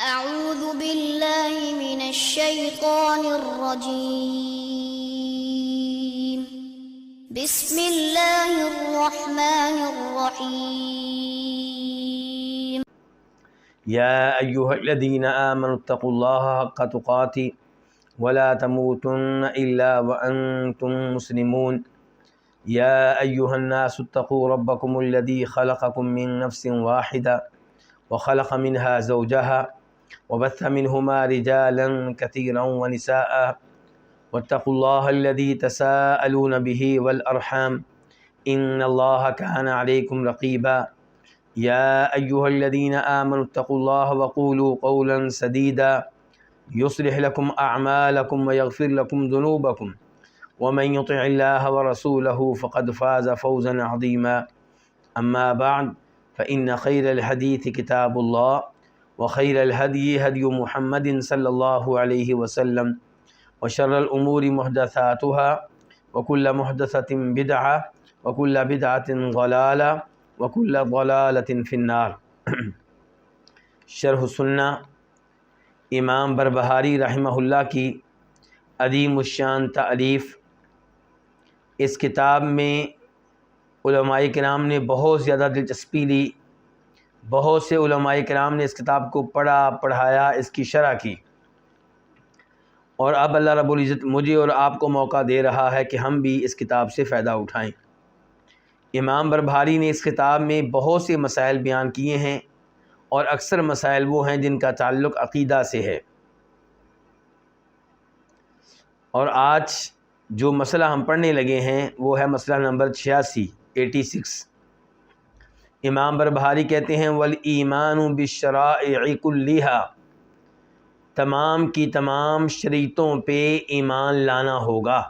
أعوذ بالله من الشيطان الرجيم بسم الله الرحمن الرحيم يا أيها الذين آمنوا اتقوا الله حق تقاته ولا تموتن إلا وأنتم مسلمون يا أيها الناس اتقوا ربكم الذي خلقكم من نفس واحدة وخلق منها زوجها وبث منهما رجالا كثيرا ونساء واتقوا الله الذي تساءلون به والأرحام إن الله كان عليكم رقيبا يا أيها الذين آمنوا اتقوا الله وقولوا قولا سديدا يصلح لكم أعمالكم ويغفر لكم ذنوبكم ومن يطع الله ورسوله فقد فاز فوزا عظيما أما بعد فإن خير الحديث كتاب الله وخير الهدي هدي محمد صلى الله عليه وسلم وشر الأمور محدثاتها وكل محدثة بدعة وكل بدعة ضلالة وكل ضلالة في النار۔ شرح سنہ امام بربہاری رحمہ اللہ کی عظیم الشان تالیف۔ اس کتاب میں علماء کرام نے بہت زیادہ دلچسپی لی، بہت سے علماء کرام نے اس کتاب کو پڑھا، پڑھایا، اس کی شرح کی، اور اب اللہ رب العزت مجھے اور آپ کو موقع دے رہا ہے کہ ہم بھی اس کتاب سے فائدہ اٹھائیں۔ امام بربہاری نے اس کتاب میں بہت سے مسائل بیان کیے ہیں، اور اکثر مسائل وہ ہیں جن کا تعلق عقیدہ سے ہے۔ اور آج جو مسئلہ ہم پڑھنے لگے ہیں وہ ہے مسئلہ نمبر 86۔ امام بربہاری کہتے ہیں وَالْإِيمَانُ بِالشَّرَائِعِ كُلِّهَا، تمام کی تمام شریعتوں پہ ایمان لانا ہوگا،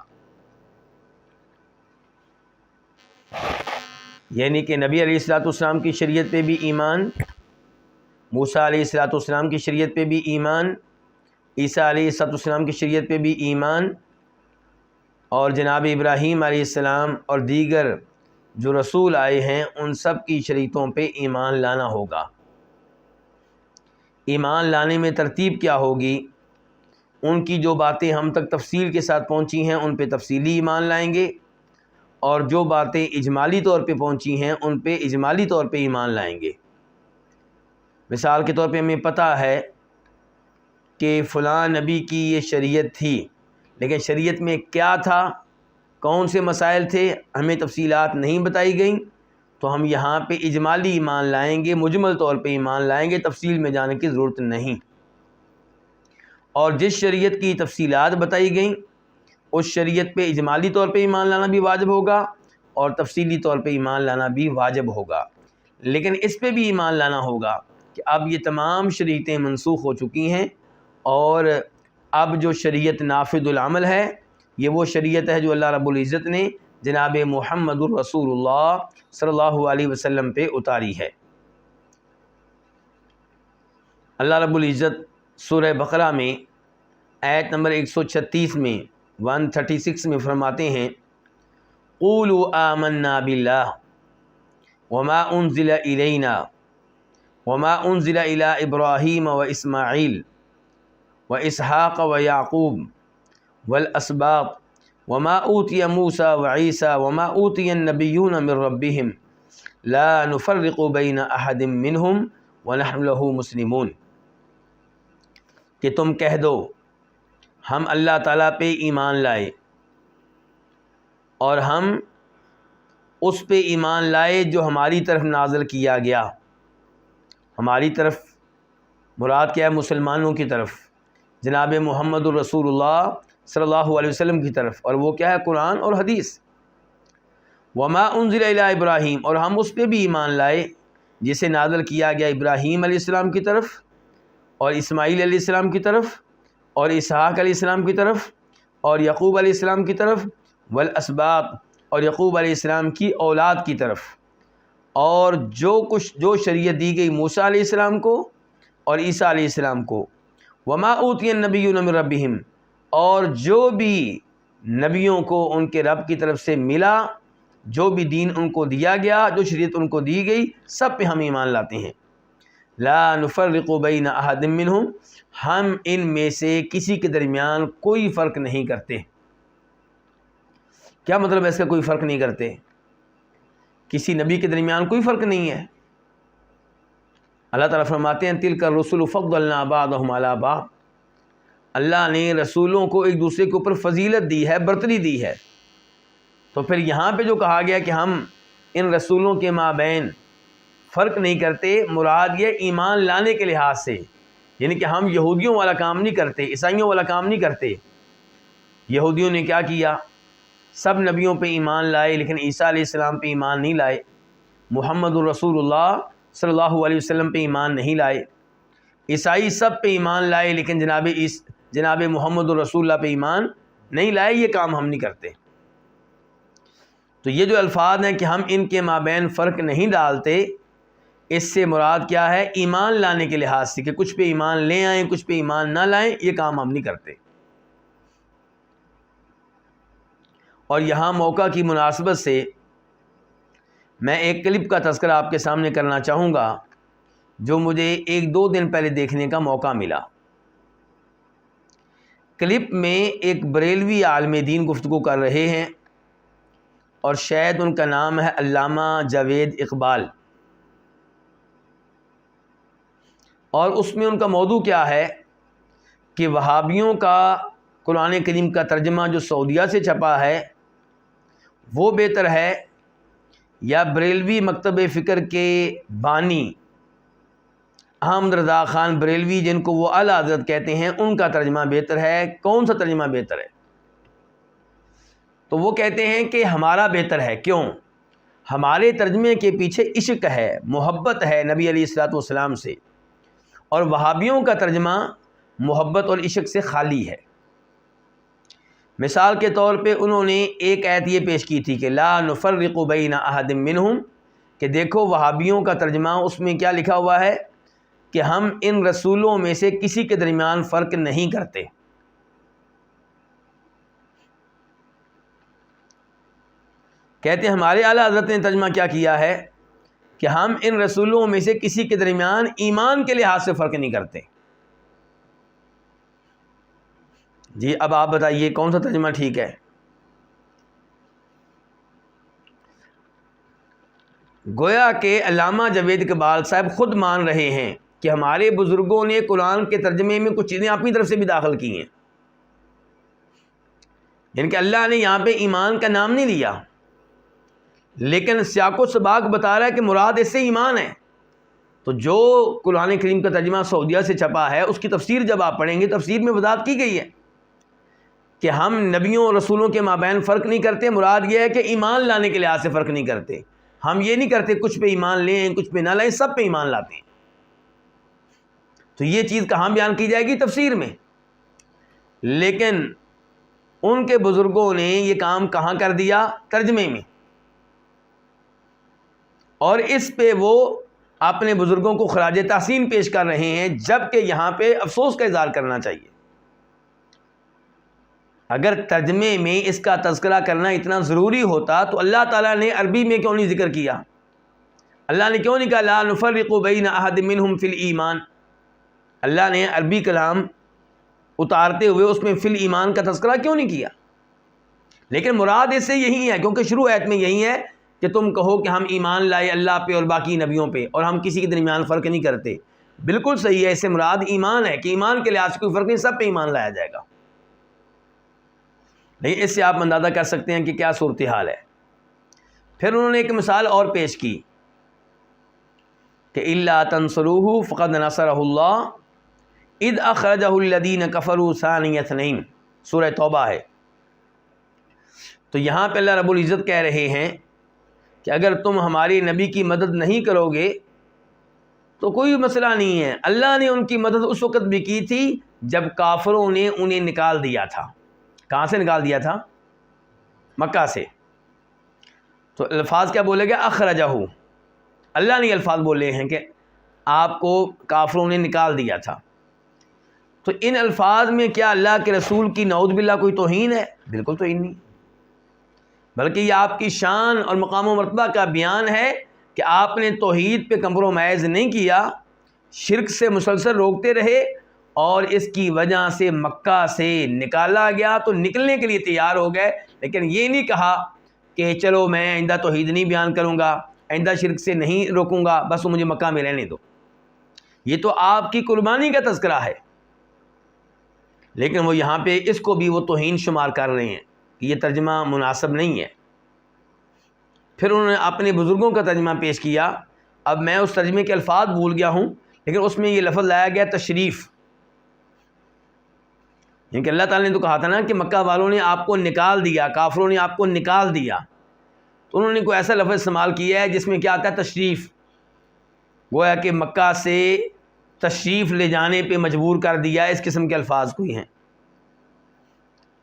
یعنی کہ نبی علیہ السلام کی شریعت پہ بھی ایمان، موسیٰ علیہ السلام کی شریعت پہ بھی ایمان، عیسیٰ علیہ السلام کی شریعت پہ بھی ایمان، اور جناب ابراہیم علیہ السلام اور دیگر جو رسول آئے ہیں ان سب کی شریعتوں پہ ایمان لانا ہوگا۔ ایمان لانے میں ترتیب کیا ہوگی؟ ان کی جو باتیں ہم تک تفصیل کے ساتھ پہنچی ہیں ان پہ تفصیلی ایمان لائیں گے، اور جو باتیں اجمالی طور پہ پہنچی ہیں ان پہ اجمالی طور پہ ایمان لائیں گے۔ مثال کے طور پہ ہمیں پتہ ہے کہ فلاں نبی کی یہ شریعت تھی، لیکن شریعت میں کیا تھا، کون سے مسائل تھے، ہمیں تفصیلات نہیں بتائی گئیں، تو ہم یہاں پہ اجمالی ایمان لائیں گے، مجمل طور پہ ایمان لائیں گے، تفصیل میں جانے کی ضرورت نہیں۔ اور جس شریعت کی تفصیلات بتائی گئیں اس شریعت پہ اجمالی طور پہ ایمان لانا بھی واجب ہوگا، اور تفصیلی طور پہ ایمان لانا بھی واجب ہوگا۔ لیکن اس پہ بھی ایمان لانا ہوگا کہ اب یہ تمام شریعتیں منسوخ ہو چکی ہیں، اور اب جو شریعت نافذ العمل ہے یہ وہ شریعت ہے جو اللہ رب العزت نے جناب محمد الرسول اللہ صلی اللہ علیہ وسلم پہ اتاری ہے۔ اللہ رب العزت سورہ بقرہ میں آیت نمبر 136 میں 136 میں فرماتے ہیں قولوا آمنا باللہ وما انزل الینا وما انزل الی ابراہیم واسماعیل واسحاق ویعقوب والاسباط وما اوتی موسیٰ وعیسیٰ وما اوتی النبیون من ربہم لا نفرق بین احد منہم ونحن لہ مسلمون، کہ تم کہہ دو ہم اللہ تعالیٰ پہ ایمان لائے، اور ہم اس پہ ایمان لائے جو ہماری طرف نازل کیا گیا۔ ہماری طرف مراد کیا ہے؟ مسلمانوں کی طرف، جناب محمد الرسول اللہ صلی اللہ علیہ وسلم کی طرف، اور وہ کیا ہے؟ قرآن اور حدیث۔ وما انزل الی ابراہیم، اور ہم اس پہ بھی ایمان لائے جسے نازل کیا گیا ابراہیم علیہ السلام کی طرف، اور اسماعیل علیہ السلام کی طرف، اور اسحاق علیہ السلام کی طرف، اور یعقوب علیہ السلام کی طرف، والاسباط، اور یعقوب علیہ السلام کی اولاد کی طرف، اور جو شریعت دی گئی موسیٰ علیہ السلام کو اور عیسیٰ علیہ السلام کو، وما اوتی النبیون من ربہم، اور جو بھی نبیوں کو ان کے رب کی طرف سے ملا، جو بھی دین ان کو دیا گیا، جو شریعت ان کو دی گئی، سب پہ ہم ایمان لاتے ہیں۔ لا نفرق بین احد منہم، ہم ان میں سے کسی کے درمیان کوئی فرق نہیں کرتے۔ کیا مطلب ہے اس کا کوئی فرق نہیں کرتے؟ کسی نبی کے درمیان کوئی فرق نہیں ہے۔ اللہ تعالیٰ فرماتے ہیں تلک الرسل فضلنا بعضهم علی بعض، اللہ نے رسولوں کو ایک دوسرے کے اوپر فضیلت دی ہے، برتری دی ہے۔ تو پھر یہاں پہ جو کہا گیا کہ ہم ان رسولوں کے مابین فرق نہیں کرتے، مراد یہ ایمان لانے کے لحاظ سے، یعنی کہ ہم یہودیوں والا کام نہیں کرتے، عیسائیوں والا کام نہیں کرتے۔ یہودیوں نے کیا کیا؟ سب نبیوں پہ ایمان لائے لیکن عیسیٰ علیہ السلام پہ ایمان نہیں لائے، محمد الرسول اللہ صلی اللہ علیہ وسلم پہ ایمان نہیں لائے۔ عیسائی سب پہ ایمان لائے لیکن جناب محمد الرسول اللہ پہ ایمان نہیں لائے۔ یہ کام ہم نہیں کرتے۔ تو یہ جو الفاظ ہیں کہ ہم ان کے مابین فرق نہیں ڈالتے، اس سے مراد کیا ہے؟ ایمان لانے کے لحاظ سے، کہ کچھ پہ ایمان لے آئیں کچھ پہ ایمان نہ لائیں، یہ کام ہم نہیں کرتے۔ اور یہاں موقع کی مناسبت سے میں ایک کلپ کا تذکرہ آپ کے سامنے کرنا چاہوں گا جو مجھے 1-2 دن پہلے دیکھنے کا موقع ملا۔ کلپ میں ایک بریلوی عالم دین گفتگو کر رہے ہیں اور شاید ان کا نام ہے علامہ جاوید اقبال، اور اس میں ان کا موضوع کیا ہے کہ وہابیوں کا قرآن کریم کا ترجمہ جو سعودیہ سے چھپا ہے وہ بہتر ہے یا بریلوی مکتب فکر کے بانی احمد رضا خان بریلوی جن کو وہ اعلیٰ حضرت کہتے ہیں ان کا ترجمہ بہتر ہے؟ کون سا ترجمہ بہتر ہے؟ تو وہ کہتے ہیں کہ ہمارا بہتر ہے۔ کیوں؟ ہمارے ترجمے کے پیچھے عشق ہے، محبت ہے نبی علیہ الصلوۃ والسلام سے، اور وہابیوں کا ترجمہ محبت اور عشق سے خالی ہے۔ مثال کے طور پہ انہوں نے ایک آیت یہ پیش کی تھی کہ لا نفرق بین احد منہم، کہ دیکھو وہابیوں کا ترجمہ اس میں کیا لکھا ہوا ہے کہ ہم ان رسولوں میں سے کسی کے درمیان فرق نہیں کرتے۔ کہتے ہیں ہمارے اعلیٰ حضرت نے ترجمہ کیا کیا ہے کہ ہم ان رسولوں میں سے کسی کے درمیان ایمان کے لحاظ سے فرق نہیں کرتے۔ جی اب آپ بتائیے کون سا ترجمہ ٹھیک ہے؟ گویا کہ علامہ جاوید اقبال صاحب خود مان رہے ہیں کہ ہمارے بزرگوں نے قرآن کے ترجمے میں کچھ چیزیں اپنی طرف سے بھی داخل کی ہیں، یعنی کہ اللہ نے یہاں پہ ایمان کا نام نہیں لیا، لیکن سیاق و سباق بتا رہا ہے کہ مراد اس سے ایمان ہے۔ تو جو قرآن کریم کا ترجمہ سعودیہ سے چھپا ہے اس کی تفسیر جب آپ پڑھیں گے، تفسیر میں وضاحت کی گئی ہے کہ ہم نبیوں اور رسولوں کے مابین فرق نہیں کرتے، مراد یہ ہے کہ ایمان لانے کے لحاظ سے فرق نہیں کرتے۔ ہم یہ نہیں کرتے کچھ پہ ایمان لیں کچھ پہ نہ لیں، سب پہ ایمان لاتے ہیں۔ تو یہ چیز کہاں بیان کی جائے گی؟ تفسیر میں۔ لیکن ان کے بزرگوں نے یہ کام کہاں کر دیا؟ ترجمے میں، اور اس پہ وہ اپنے بزرگوں کو خراج تحسین پیش کر رہے ہیں، جبکہ یہاں پہ افسوس کا اظہار کرنا چاہیے۔ اگر ترجمے میں اس کا تذکرہ کرنا اتنا ضروری ہوتا تو اللہ تعالیٰ نے عربی میں کیوں نہیں ذکر کیا؟ اللہ نے کیوں نہیں کہا لا نفرق بین احد منہم فی الایمان؟ اللہ نے عربی کلام اتارتے ہوئے اس میں فی الایمان کا تذکرہ کیوں نہیں کیا؟ لیکن مراد اس سے یہی ہے، کیونکہ شروع آیت میں یہی ہے کہ تم کہو کہ ہم ایمان لائے اللہ پہ اور باقی نبیوں پہ، اور ہم کسی کے درمیان فرق نہیں کرتے۔ بالکل صحیح ہے، اس سے مراد ایمان ہے کہ ایمان کے لحاظ سے کوئی فرق نہیں، سب پہ ایمان لایا جائے گا۔ لیکن اس سے آپ اندازہ کر سکتے ہیں کہ کیا صورتحال ہے۔ پھر انہوں نے ایک مثال اور پیش کی کہ الا تنصروہ فقد نصرہ اللہ اذ اخرجہ الذین کفروا ثانی اثنین، سورہ توبہ ہے۔ تو یہاں پہ اللہ رب العزت کہہ رہے ہیں کہ اگر تم ہمارے نبی کی مدد نہیں کرو گے تو کوئی مسئلہ نہیں ہے۔ اللہ نے ان کی مدد اس وقت بھی کی تھی جب کافروں نے انہیں نکال دیا تھا۔ کہاں سے نکال دیا تھا؟ مکہ سے۔ تو الفاظ کیا بولے گا؟ اخرجہ، اللہ نے الفاظ بولے ہیں کہ آپ کو کافروں نے نکال دیا تھا۔ تو ان الفاظ میں کیا اللہ کے رسول کی نعوذ باللہ کوئی توہین ہے؟ بالکل توہین نہیں، بلکہ یہ آپ کی شان اور مقام و مرتبہ کا بیان ہے کہ آپ نے توحید پہ کمپرومائز نہیں کیا، شرک سے مسلسل روکتے رہے اور اس کی وجہ سے مکہ سے نکالا گیا تو نکلنے کے لیے تیار ہو گئے، لیکن یہ نہیں کہا کہ چلو میں آئندہ توحید نہیں بیان کروں گا، آئندہ شرک سے نہیں روکوں گا، بس مجھے مکہ میں رہنے دو۔ یہ تو آپ کی قربانی کا تذکرہ ہے، لیکن وہ یہاں پہ اس کو بھی وہ توہین شمار کر رہے ہیں کہ یہ ترجمہ مناسب نہیں ہے۔ پھر انہوں نے اپنے بزرگوں کا ترجمہ پیش کیا، اب میں اس ترجمے کے الفاظ بھول گیا ہوں، لیکن اس میں یہ لفظ لایا گیا تشریف، یعنی کہ اللہ تعالیٰ نے تو کہا تھا نا کہ مکہ والوں نے آپ کو نکال دیا، کافروں نے آپ کو نکال دیا، تو انہوں نے کوئی ایسا لفظ استعمال کیا ہے جس میں کیا آتا ہے تشریف، گویا کہ مکہ سے تشریف لے جانے پہ مجبور کر دیا، اس قسم کے الفاظ کوئی ہیں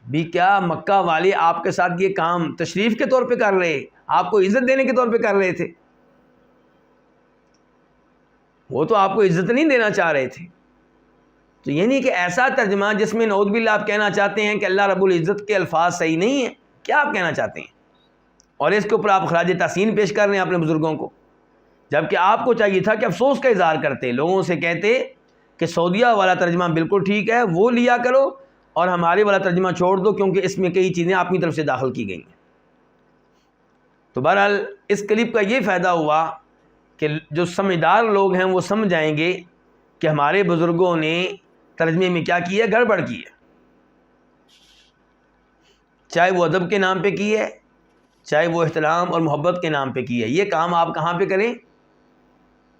بھی۔ کیا مکہ والے آپ کے ساتھ یہ کام تشریف کے طور پہ کر رہے، آپ کو عزت دینے کے طور پہ کر رہے تھے؟ وہ تو آپ کو عزت نہیں دینا چاہ رہے تھے۔ تو یعنی کہ ایسا ترجمہ جس میں نعوذ باللہ آپ کہنا چاہتے ہیں کہ اللہ رب العزت کے الفاظ صحیح نہیں ہیں، کیا آپ کہنا چاہتے ہیں؟ اور اس کے اوپر آپ خراج تحسین پیش کر رہے ہیں اپنے بزرگوں کو، جبکہ آپ کو چاہیے تھا کہ افسوس کا اظہار کرتے، لوگوں سے کہتے کہ سعودیہ والا ترجمہ بالکل ٹھیک ہے، وہ لیا کرو، اور ہمارے والا ترجمہ چھوڑ دو کیونکہ اس میں کئی چیزیں اپنی طرف سے داخل کی گئی ہیں۔ تو بہرحال اس کلپ کا یہ فائدہ ہوا کہ جو سمجھدار لوگ ہیں وہ سمجھ جائیں گے کہ ہمارے بزرگوں نے ترجمے میں کیا کی ہے، گڑبڑ کی ہے، چاہے وہ ادب کے نام پہ کی ہے، چاہے وہ احترام اور محبت کے نام پہ کی ہے۔ یہ کام آپ کہاں پہ کریں؟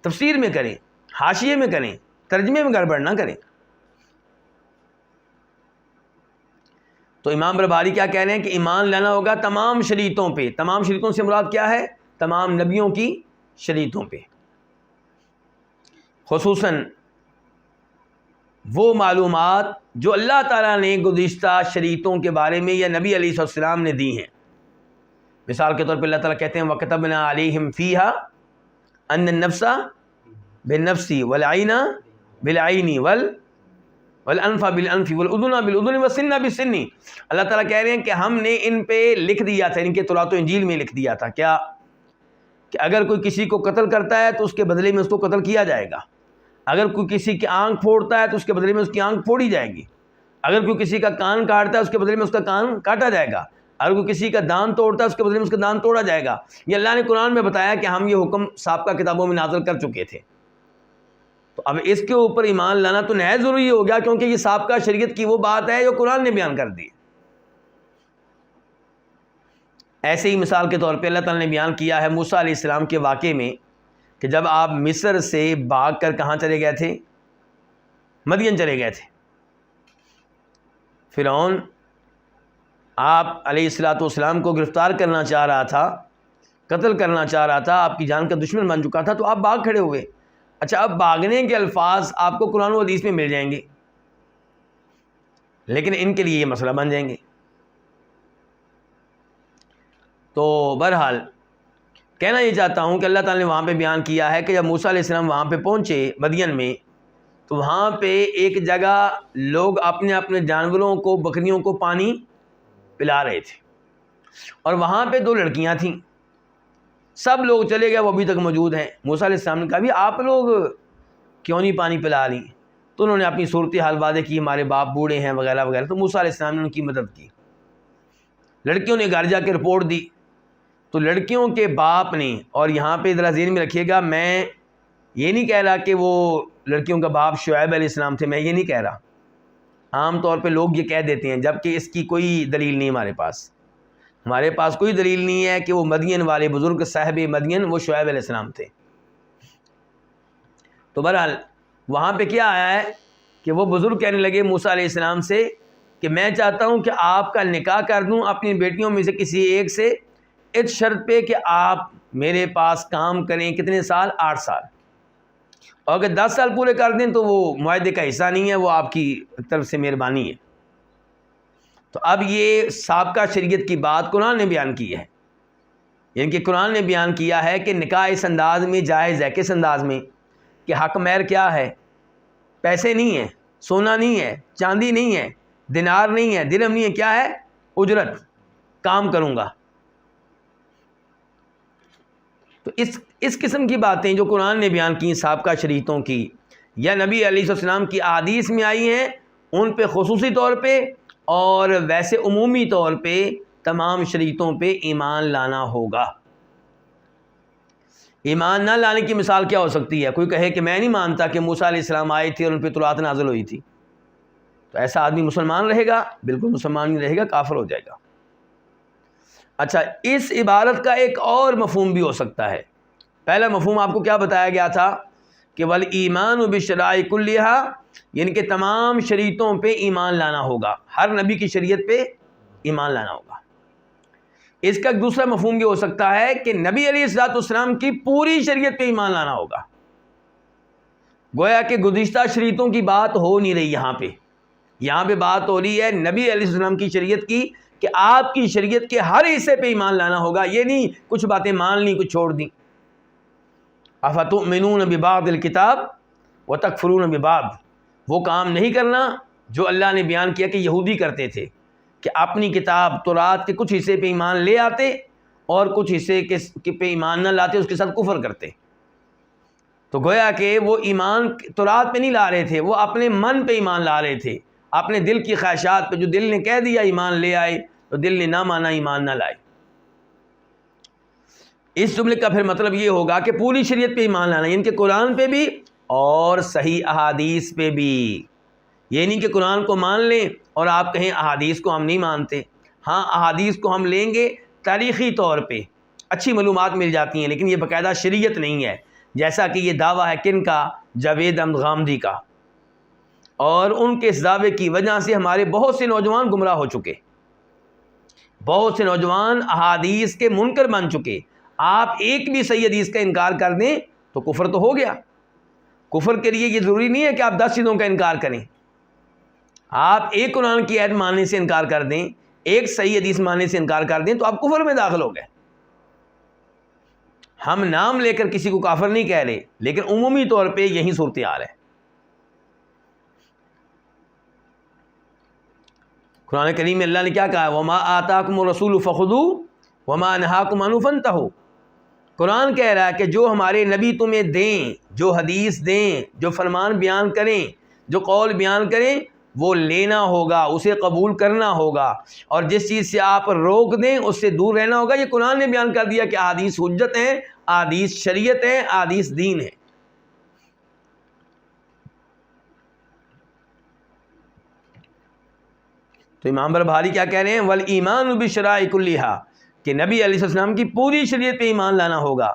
تفسیر میں کریں، حاشیے میں کریں، ترجمے میں گڑبڑ نہ کریں۔ تو امام برباری کیا کہہ رہے ہیں کہ ایمان لانا ہوگا تمام شریعتوں پہ۔ تمام شریعتوں سے مراد کیا ہے؟ تمام نبیوں کی شریعتوں پہ، خصوصاً وہ معلومات جو اللہ تعالیٰ نے گزشتہ شریعتوں کے بارے میں یا نبی علیہ السلام نے دی ہیں۔ مثال کے طور پہ اللہ تعالیٰ کہتے ہیں وَكَتَبْنَا عَلَيْهِمْ فِيهَا أَنَّ النَّفْسَ بِالنَّفْسِ وَالْعَيْنَ بِالْعَيْنِ وَالْأَنْفَ بِالْأَنْفِ وَالْأُذُنَ بِالْأُذُنِ وَالسِّنَّ بِالسِّنِّ۔ اللہ تعالیٰ کہہ رہے ہیں کہ ہم نے ان پہ لکھ دیا تھا، ان کے توراۃ و انجیل میں لکھ دیا تھا کیا کہ اگر کوئی کسی کو قتل کرتا ہے تو اس کے بدلے میں اس کو قتل کیا جائے گا، اگر کوئی کسی کی آنکھ پھوڑتا ہے تو اس کے بدلے میں اس کی آنکھ پھوڑی جائے گی، اگر کوئی کسی کا کان کاٹتا ہے اس کے بدلے میں اس کا کان کاٹا جائے گا، اگر کوئی کسی کا دان توڑتا ہے اس کے بدلے میں اس کا دان توڑا جائے گا۔ یہ اللہ نے قرآن میں بتایا کہ ہم یہ حکم سابقہ کتابوں میں نازل کر چکے تھے۔ تو اب اس کے اوپر ایمان لانا تو نہایت ضروری ہو گیا، کیونکہ یہ سابقہ شریعت کی وہ بات ہے جو قرآن نے بیان کر دی۔ ایسے ہی مثال کے طور پہ اللہ تعالیٰ نے بیان کیا ہے موسیٰ علیہ السلام کے واقعے میں کہ جب آپ مصر سے بھاگ کر کہاں چلے گئے تھے؟ مدین چلے گئے تھے۔ فرعون آپ علیہ السلام کو گرفتار کرنا چاہ رہا تھا، قتل کرنا چاہ رہا تھا، آپ کی جان کا دشمن بن چکا تھا، تو آپ بھاگ کھڑے ہوئے۔ اچھا، اب بھاگنے کے الفاظ آپ کو قرآن و حدیث میں مل جائیں گے، لیکن ان کے لیے یہ مسئلہ بن جائیں گے۔ تو بہرحال کہنا یہ چاہتا ہوں کہ اللہ تعالیٰ نے وہاں پہ بیان کیا ہے کہ جب موسیٰ علیہ السلام وہاں پہ پہنچے مدین میں، تو وہاں پہ ایک جگہ لوگ اپنے اپنے جانوروں کو، بکریوں کو پانی پلا رہے تھے، اور وہاں پہ 2 لڑکیاں تھیں۔ سب لوگ چلے گئے، وہ ابھی تک موجود ہیں۔ موسیٰ علیہ السلام نے کہا بھی آپ لوگ کیوں نہیں پانی پلا رہی؟ تو انہوں نے اپنی صورتحال واضح کی، ہمارے باپ بوڑھے ہیں وغیرہ وغیرہ۔ تو موسیٰ علیہ السلام نے ان کی مدد کی، لڑکیوں نے گھر جا کے رپورٹ دی۔ تو لڑکیوں کے باپ نے، اور یہاں پہ ذرا ذہن میں رکھیے گا، میں یہ نہیں کہہ رہا کہ وہ لڑکیوں کا باپ شعیب علیہ السلام تھے، میں یہ نہیں کہہ رہا۔ عام طور پہ لوگ یہ کہہ دیتے ہیں، جبکہ اس کی کوئی دلیل نہیں ہمارے پاس کوئی دلیل نہیں ہے کہ وہ مدین والے بزرگ صاحب مدین وہ شعیب علیہ السلام تھے۔ تو بہرحال وہاں پہ کیا آیا ہے کہ وہ بزرگ کہنے لگے موسیٰ علیہ السلام سے کہ میں چاہتا ہوں کہ آپ کا نکاح کر دوں اپنی بیٹیوں میں سے کسی ایک سے، اس شرط پہ کہ آپ میرے پاس کام کریں۔ کتنے سال؟ 8 سال، اور اگر 10 سال پورے کر دیں تو وہ معاہدے کا حصہ نہیں ہے، وہ آپ کی طرف سے مہربانی ہے۔ تو اب یہ سابقہ شریعت کی بات قرآن نے بیان کی ہے، یعنی کہ قرآن نے بیان کیا ہے کہ نکاح اس انداز میں جائز ہے۔ کس انداز میں؟ کہ حق مہر کیا ہے؟ پیسے نہیں ہے، سونا نہیں ہے، چاندی نہیں ہے، دینار نہیں ہے، درہم نہیں ہے، کیا ہے؟ اجرت، کام کروں گا۔ تو اس قسم کی باتیں جو قرآن نے بیان کی سابقہ شریعتوں کی، یا نبی علیہ السلام کی احادیث میں آئی ہیں ان پہ خصوصی طور پہ، اور ویسے عمومی طور پہ تمام شریعتوں پہ ایمان لانا ہوگا۔ ایمان نہ لانے کی مثال کیا ہو سکتی ہے؟ کوئی کہے کہ میں نہیں مانتا کہ موسیٰ علیہ السلام آئے تھے اور ان پہ تورات نازل ہوئی تھی، تو ایسا آدمی مسلمان رہے گا؟ بالکل مسلمان نہیں رہے گا، کافر ہو جائے گا۔ اچھا، اس عبارت کا ایک اور مفہوم بھی ہو سکتا ہے۔ پہلا مفہوم آپ کو کیا بتایا گیا تھا کہ والایمان بالشرائع کلھا، یعنی کہ تمام شریعتوں پہ ایمان لانا ہوگا، ہر نبی کی شریعت پہ ایمان لانا ہوگا۔ اس کا ایک دوسرا مفہوم یہ ہو سکتا ہے کہ نبی علیہ السلام کی پوری شریعت پہ ایمان لانا ہوگا۔ گویا کہ گزشتہ شریعتوں کی بات ہو نہیں رہی یہاں پہ بات ہو رہی ہے نبی علیہ السلام کی شریعت کی، کہ آپ کی شریعت کے ہر حصے پہ ایمان لانا ہوگا۔ یہ نہیں کچھ باتیں مان لیں کچھ چھوڑ دیں۔ افتؤمنون ببعض الکتاب وتکفرون ببعض، وہ کام نہیں کرنا جو اللہ نے بیان کیا کہ یہودی کرتے تھے، کہ اپنی کتاب تورات کے کچھ حصے پہ ایمان لے آتے اور کچھ حصے کے پہ ایمان نہ لاتے، اس کے ساتھ کفر کرتے۔ تو گویا کہ وہ ایمان تورات پہ نہیں لا رہے تھے، وہ اپنے من پہ ایمان لا رہے تھے، اپنے دل کی خواہشات پہ۔ جو دل نے کہہ دیا ایمان لے آئے، تو دل نے نہ مانا ایمان نہ لائے۔ اس جملے کا پھر مطلب یہ ہوگا کہ پوری شریعت پہ ایمان لانا، یعنی کہ قرآن پہ بھی اور صحیح احادیث پہ بھی۔ یہ نہیں کہ قرآن کو مان لیں اور آپ کہیں احادیث کو ہم نہیں مانتے۔ ہاں، احادیث کو ہم لیں گے تاریخی طور پہ، اچھی معلومات مل جاتی ہیں، لیکن یہ باقاعدہ شریعت نہیں ہے، جیسا کہ یہ دعویٰ ہے کن کا؟ جاوید احمد غامدی کا۔ اور ان کے اس دعوے کی وجہ سے ہمارے بہت سے نوجوان گمراہ ہو چکے، بہت سے نوجوان احادیث کے منکر بن چکے۔ آپ ایک بھی صحیح حدیث کا انکار کر دیں تو کفر تو ہو گیا۔ کفر کے لیے یہ ضروری نہیں ہے کہ آپ 10 چیزوں کا انکار کریں۔ آپ ایک قرآن کی آیت ماننے سے انکار کر دیں، ایک صحیح حدیث ماننے سے انکار کر دیں تو آپ کفر میں داخل ہو گئے۔ ہم نام لے کر کسی کو کافر نہیں کہہ رہے، لیکن عمومی طور پہ یہی صورتحال ہے۔ قرآن کریم میں اللہ نے کیا کہا؟ وما آتاکم الرسول فخذوہ وما نہاکم عنہ فانتہوا۔ قرآن کہہ رہا ہے کہ جو ہمارے نبی تمہیں دیں، جو حدیث دیں، جو فرمان بیان کریں، جو قول بیان کریں، وہ لینا ہوگا، اسے قبول کرنا ہوگا، اور جس چیز سے آپ روک دیں اس سے دور رہنا ہوگا۔ یہ قرآن نے بیان کر دیا کہ احادیث حجت ہیں، احادیث شریعت ہیں، احادیث دین ہے۔ تو امام بھاری کیا کہہ رہے ہیں؟ والایمان بالشرائع کلھا، کہ نبی علیہ السلام کی پوری شریعت پہ ایمان لانا ہوگا۔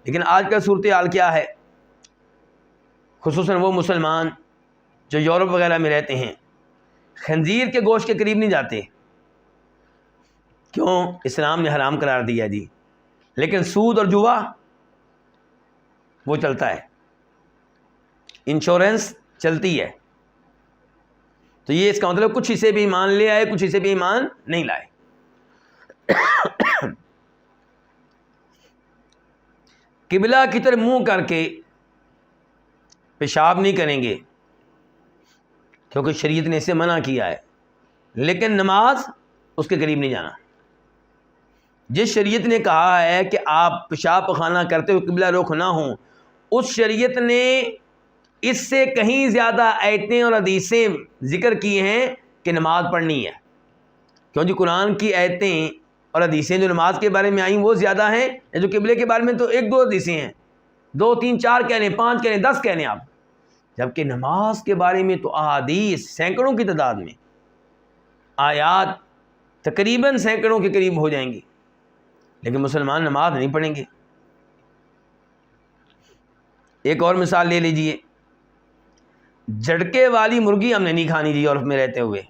لیکن آج کا صورتحال کیا ہے؟ خصوصاً وہ مسلمان جو یورپ وغیرہ میں رہتے ہیں، خنزیر کے گوشت کے قریب نہیں جاتے۔ کیوں؟ اسلام نے حرام قرار دیا جی، لیکن سود اور جوا وہ چلتا ہے، انشورنس چلتی ہے۔ تو یہ اس کا مطلب کچھ حصے بھی ایمان لے آئے، کچھ حصے بھی ایمان نہیں لائے۔ قبلہ کی طرف منہ کر کے پیشاب نہیں کریں گے کیونکہ شریعت نے اسے منع کیا ہے، لیکن نماز اس کے قریب نہیں جانا۔ جس شریعت نے کہا ہے کہ آپ پیشاب پخانہ کرتے ہوئے قبلہ رخ نہ ہوں، اس شریعت نے اس سے کہیں زیادہ آیتیں اور حدیثیں ذکر کی ہیں کہ نماز پڑھنی ہے۔ کیوں جی؟ قرآن کی آیتیں اور حدیثیں جو نماز کے بارے میں آئیں وہ زیادہ ہیں، جو قبلے کے بارے میں تو 1-2 حدیثیں ہیں، 2, 3, 4 کہہ لیں، 5 کہہ لیں، 10 کہہ لیں آپ، جبکہ نماز کے بارے میں تو احادیث سینکڑوں کی تعداد میں، آیات تقریباً سینکڑوں کے قریب ہو جائیں گی، لیکن مسلمان نماز نہیں پڑھیں گے۔ ایک اور مثال لے لیجئے، جھٹکے والی مرغی ہم نے نہیں کھانی جی یورپ میں رہتے ہوئے،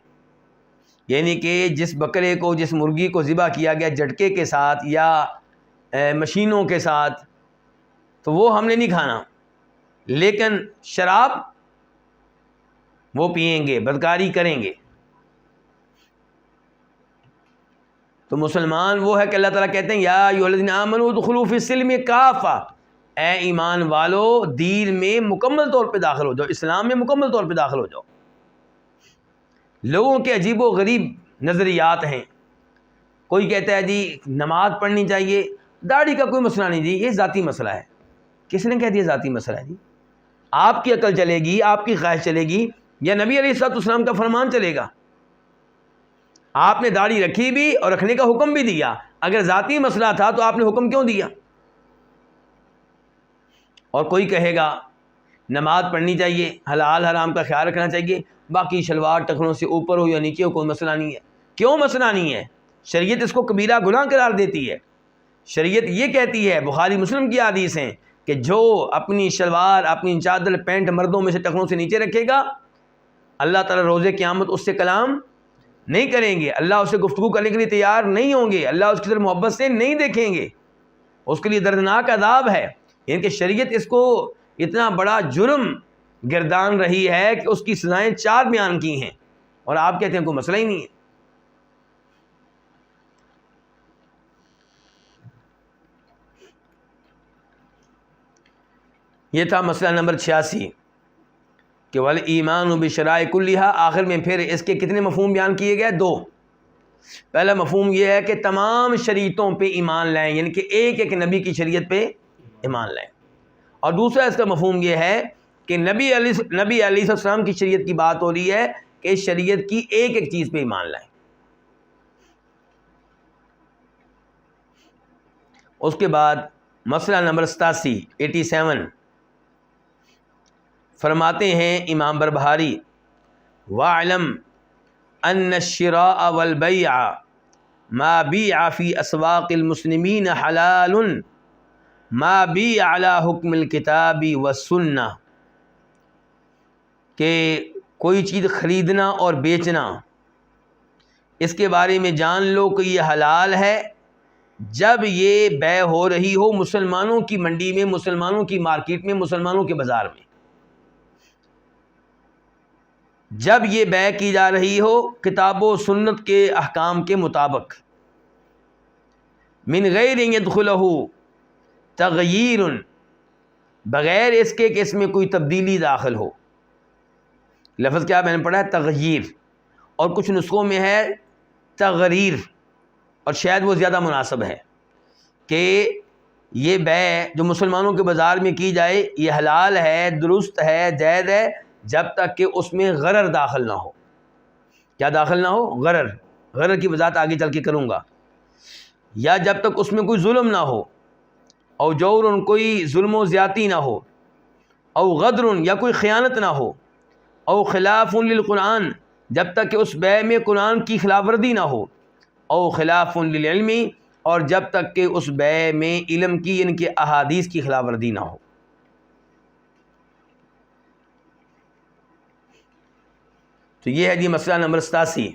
یعنی کہ جس بکرے کو، جس مرغی کو ذبح کیا گیا جھٹکے کے ساتھ یا مشینوں کے ساتھ، تو وہ ہم نے نہیں کھانا، لیکن شراب وہ پئیں گے، بدکاری کریں گے۔ تو مسلمان وہ ہے کہ اللہ تعالیٰ کہتے ہیں یا ایھا الذین آمنوا ادخلوا فی السلم کافہ، اے ایمان والو دین میں مکمل طور پہ داخل ہو جاؤ، اسلام میں مکمل طور پہ داخل ہو جاؤ۔ لوگوں کے عجیب و غریب نظریات ہیں، کوئی کہتا ہے جی نماز پڑھنی چاہیے، داڑھی کا کوئی مسئلہ نہیں جی، یہ ذاتی مسئلہ ہے۔ کس نے کہہ دیا ذاتی مسئلہ ہے جی؟ آپ کی عقل چلے گی، آپ کی خواہش چلے گی، یا نبی علیہ الصلوۃ والسلام کا فرمان چلے گا؟ آپ نے داڑھی رکھی بھی اور رکھنے کا حکم بھی دیا، اگر ذاتی مسئلہ تھا تو آپ نے حکم کیوں دیا؟ اور کوئی کہے گا نماز پڑھنی چاہیے، حلال حرام کا خیال رکھنا چاہیے، باقی شلوار ٹخنوں سے اوپر ہو یا نیچے ہو کوئی مسئلہ نہیں ہے۔ کیوں مسئلہ نہیں ہے؟ شریعت اس کو کبیرہ گناہ قرار دیتی ہے۔ شریعت یہ کہتی ہے، بخاری مسلم کی حدیث ہیں، کہ جو اپنی شلوار، اپنی چادر، پینٹ مردوں میں سے ٹخنوں سے نیچے رکھے گا، اللہ تعالیٰ روز قیامت اس سے کلام نہیں کریں گے، اللہ اس سے گفتگو کرنے کے لیے تیار نہیں ہوں گے، اللہ اس کی طرف محبت سے نہیں دیکھیں گے، اس کے لیے دردناک عذاب ہے۔ یعنی کہ شریعت اس کو اتنا بڑا جرم گردان رہی ہے کہ اس کی سزائیں 4 بیان کی ہیں، اور آپ کہتے ہیں کوئی مسئلہ ہی نہیں ہے۔ یہ تھا مسئلہ نمبر 86 کہ والایمان بشرائع کلیہا۔ آخر میں پھر اس کے کتنے مفہوم بیان کیے گئے؟ 2۔ پہلا مفہوم یہ ہے کہ تمام شریعتوں پہ ایمان لائیں، یعنی کہ ایک ایک نبی کی شریعت پہ ایمان لائیں، اور دوسرا اس کا مفہوم یہ ہے کہ نبی علیہ السلام کی شریعت کی بات ہو رہی ہے کہ اس شریعت کی ایک ایک چیز پہ ایمان لائیں۔ اس کے بعد مسئلہ نمبر 87 فرماتے ہیں امام بربہاری، وَاعْلَمْ أَنَّ الشِّرَاءَ وَالْبَيْعَ مَا بِيعَ فِي أَسْوَاقِ الْمُسْلِمِينَ حَلَالٌ مَا بِيعَ عَلَى حُکْمِ الْكِتَابِ وَالسُّنَّةِ، کہ کوئی چیز خریدنا اور بیچنا، اس کے بارے میں جان لو کہ یہ حلال ہے جب یہ بیع ہو رہی ہو مسلمانوں کی منڈی میں، مسلمانوں کی مارکیٹ میں، مسلمانوں کے بازار میں، جب یہ بیع کی جا رہی ہو کتاب و سنت کے احکام کے مطابق، من غیر یدخلہ تغییر، بغیر اس کے کہ اس میں کوئی تبدیلی داخل ہو۔ لفظ کیا میں نے پڑھا ہے؟ تغییر، اور کچھ نسخوں میں ہے تغریر، اور شاید وہ زیادہ مناسب ہے کہ یہ بیع جو مسلمانوں کے بازار میں کی جائے یہ حلال ہے، درست ہے، جائز ہے، جب تک کہ اس میں غرر داخل نہ ہو۔ کیا داخل نہ ہو؟ غرر کی وضاحت آگے چل کے کروں گا۔ یا جب تک اس میں کوئی ظلم نہ ہو، او جور، کوئی ظلم و زیادتی نہ ہو، او غدر، یا کوئی خیانت نہ ہو، او خلاف للقرآن، جب تک کہ اس بیع میں قرآن کی خلاف ورزی نہ ہو، او خلاف للعلم، اور جب تک کہ اس بیع میں علم کی یعنی کہ احادیث کی خلاف ورزی نہ ہو۔ تو یہ ہے جی مسئلہ نمبر 87۔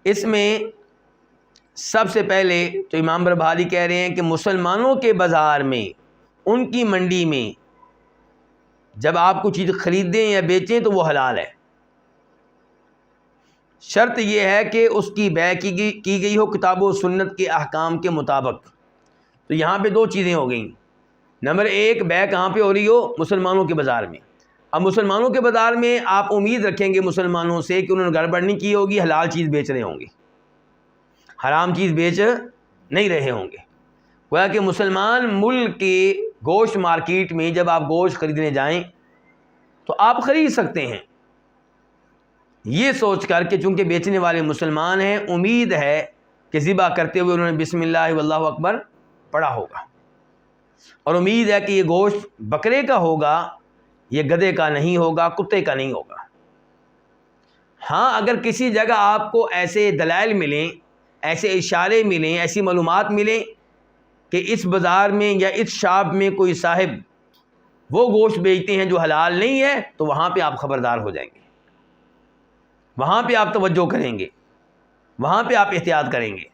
اس میں سب سے پہلے تو امام بربہاری کہہ رہے ہیں کہ مسلمانوں کے بازار میں، ان کی منڈی میں جب آپ کو چیز خریدیں یا بیچیں تو وہ حلال ہے، شرط یہ ہے کہ اس کی بیع کی گئی ہو کتاب و سنت کے احکام کے مطابق۔ تو یہاں پہ 2 چیزیں ہو گئیں۔ نمبر 1، بیع کہاں پہ ہو رہی ہو؟ مسلمانوں کے بازار میں۔ اب مسلمانوں کے بازار میں آپ امید رکھیں گے مسلمانوں سے کہ انہوں نے گڑبڑ نہیں کی ہوگی، حلال چیز بیچ رہے ہوں گے، حرام چیز بیچ نہیں رہے ہوں گے۔ گویا کہ مسلمان ملک کے گوشت مارکیٹ میں جب آپ گوشت خریدنے جائیں تو آپ خرید سکتے ہیں، یہ سوچ کر کہ چونکہ بیچنے والے مسلمان ہیں، امید ہے کہ ذبح کرتے ہوئے انہوں نے بسم اللہ واللہ اکبر پڑھا ہوگا، اور امید ہے کہ یہ گوشت بکرے کا ہوگا، یہ گدھے کا نہیں ہوگا، کتے کا نہیں ہوگا۔ ہاں، اگر کسی جگہ آپ کو ایسے دلائل ملیں، ایسے اشارے ملیں، ایسی معلومات ملیں کہ اس بازار میں یا اس شاپ میں کوئی صاحب وہ گوشت بیچتے ہیں جو حلال نہیں ہے، تو وہاں پہ آپ خبردار ہو جائیں گے، وہاں پہ آپ توجہ کریں گے، وہاں پہ آپ احتیاط کریں گے۔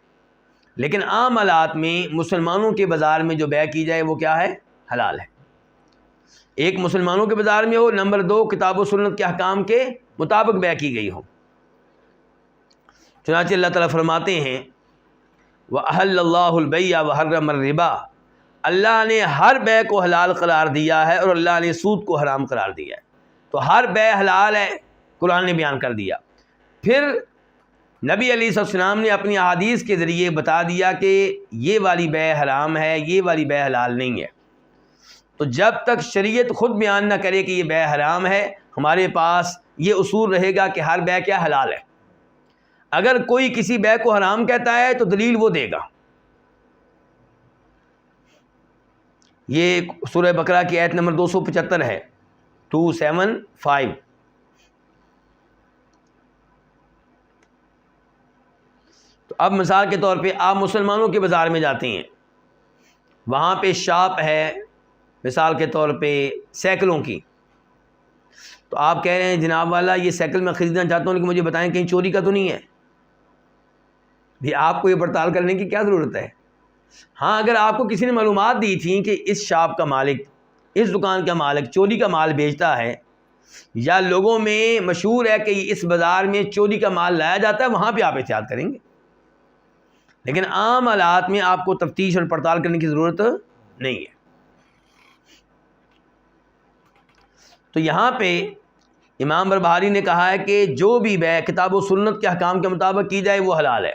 لیکن عام حالات میں مسلمانوں کے بازار میں جو بیع کی جائے وہ کیا ہے؟ حلال ہے۔ ایک مسلمانوں کے بازار میں ہو، نمبر 2 کتاب و سنت کے احکام کے مطابق بیع کی گئی ہو۔ چنانچہ اللہ تعالیٰ فرماتے ہیں وَأَحَلَّ اللَّهُ الْبَيْعَ وَحَرَّمَ الرِّبَا، اللہ نے ہر بیع کو حلال قرار دیا ہے اور اللہ نے سود کو حرام قرار دیا ہے۔ تو ہر بیع حلال ہے، قرآن نے بیان کر دیا۔ پھر نبی علیہ السلام نے اپنی احادیث کے ذریعے بتا دیا کہ یہ والی بیع حرام ہے، یہ والی بیع حلال نہیں ہے۔ تو جب تک شریعت خود بیان نہ کرے کہ یہ بیع حرام ہے، ہمارے پاس یہ اصول رہے گا کہ ہر بیع کیا حلال ہے۔ اگر کوئی کسی بیع کو حرام کہتا ہے تو دلیل وہ دے گا۔ یہ سورہ بقرہ کی آیت نمبر 275 ہے، 275۔ تو اب مثال کے طور پہ آپ مسلمانوں کے بازار میں جاتے ہیں، وہاں پہ شاپ ہے مثال کے طور پہ سائیکلوں کی، تو آپ کہہ رہے ہیں جناب والا یہ سائیکل میں خریدنا چاہتا ہوں لیکن مجھے بتائیں کہیں چوری کا تو نہیں ہے؟ بھی آپ کو یہ پڑتال کرنے کی کیا ضرورت ہے؟ ہاں اگر آپ کو کسی نے معلومات دی تھی کہ اس شاپ کا مالک، اس دکان کا مالک چوری کا مال بیچتا ہے، یا لوگوں میں مشہور ہے کہ اس بازار میں چوری کا مال لایا جاتا ہے، وہاں پہ آپ احتیاط کریں گے، لیکن عام حالات میں آپ کو تفتیش اور پڑتال کرنے کی ضرورت نہیں ہے۔ تو یہاں پہ امام بربہاری نے کہا ہے کہ جو بھی بیع کتاب و سنت کے احکام کے مطابق کی جائے وہ حلال ہے۔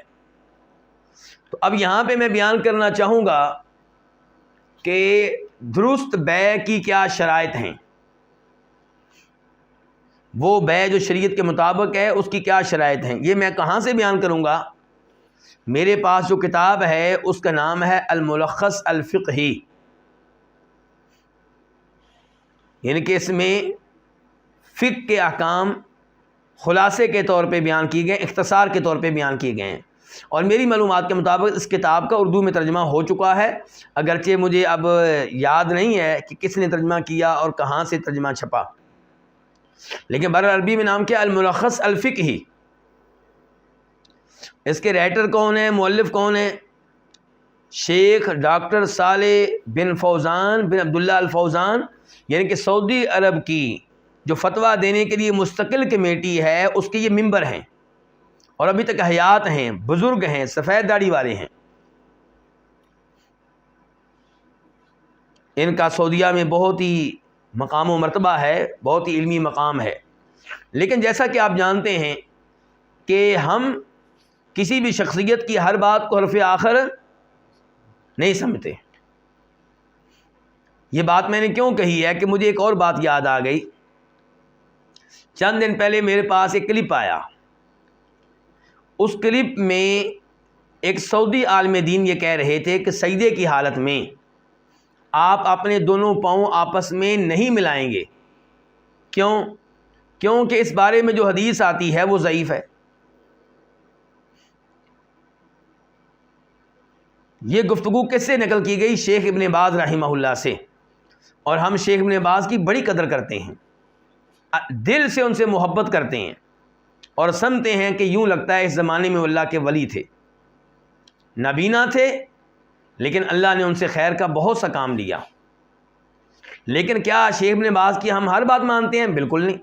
تو اب یہاں پہ میں بیان کرنا چاہوں گا کہ درست بیع کی کیا شرائط ہیں، وہ بیع جو شریعت کے مطابق ہے اس کی کیا شرائط ہیں۔ یہ میں کہاں سے بیان کروں گا؟ میرے پاس جو کتاب ہے اس کا نام ہے الملخص الفقہی، یعنی کہ اس میں فقہ کے احکام خلاصے کے طور پہ بیان کیے گئے، اختصار کے طور پہ بیان کیے گئے ہیں، اور میری معلومات کے مطابق اس کتاب کا اردو میں ترجمہ ہو چکا ہے، اگرچہ مجھے اب یاد نہیں ہے کہ کس نے ترجمہ کیا اور کہاں سے ترجمہ چھپا، لیکن بر عربی میں نام کیا الملخص الفقہی۔ اس کے رائٹر کون ہیں، مؤلف کون ہیں؟ شیخ ڈاکٹر صالح بن فوزان بن عبداللہ الفوزان، یعنی کہ سعودی عرب کی جو فتویٰ دینے کے لیے مستقل کمیٹی ہے اس کے یہ ممبر ہیں، اور ابھی تک حیات ہیں، بزرگ ہیں، سفید داڑھی والے ہیں۔ ان کا سعودیہ میں بہت ہی مقام و مرتبہ ہے، بہت ہی علمی مقام ہے، لیکن جیسا کہ آپ جانتے ہیں کہ ہم کسی بھی شخصیت کی ہر بات کو حرف آخر نہیں سمجھتے۔ یہ بات میں نے کیوں کہی ہے کہ مجھے ایک اور بات یاد آ گئی۔ چند دن پہلے میرے پاس ایک کلپ آیا، اس کلپ میں ایک سعودی عالم دین یہ کہہ رہے تھے کہ سجدے کی حالت میں آپ اپنے دونوں پاؤں آپس میں نہیں ملائیں گے۔ کیونکہ اس بارے میں جو حدیث آتی ہے وہ ضعیف ہے۔ یہ گفتگو کس سے نقل کی گئی؟ شیخ ابن باز رحمہ اللہ سے، اور ہم شیخ ابن باز کی بڑی قدر کرتے ہیں، دل سے ان سے محبت کرتے ہیں، اور سمجھتے ہیں کہ یوں لگتا ہے اس زمانے میں اللہ کے ولی تھے، نابینا تھے، لیکن اللہ نے ان سے خیر کا بہت سا کام لیا۔ لیکن کیا شیخ ابن باز کی ہم ہر بات مانتے ہیں؟ بالکل نہیں۔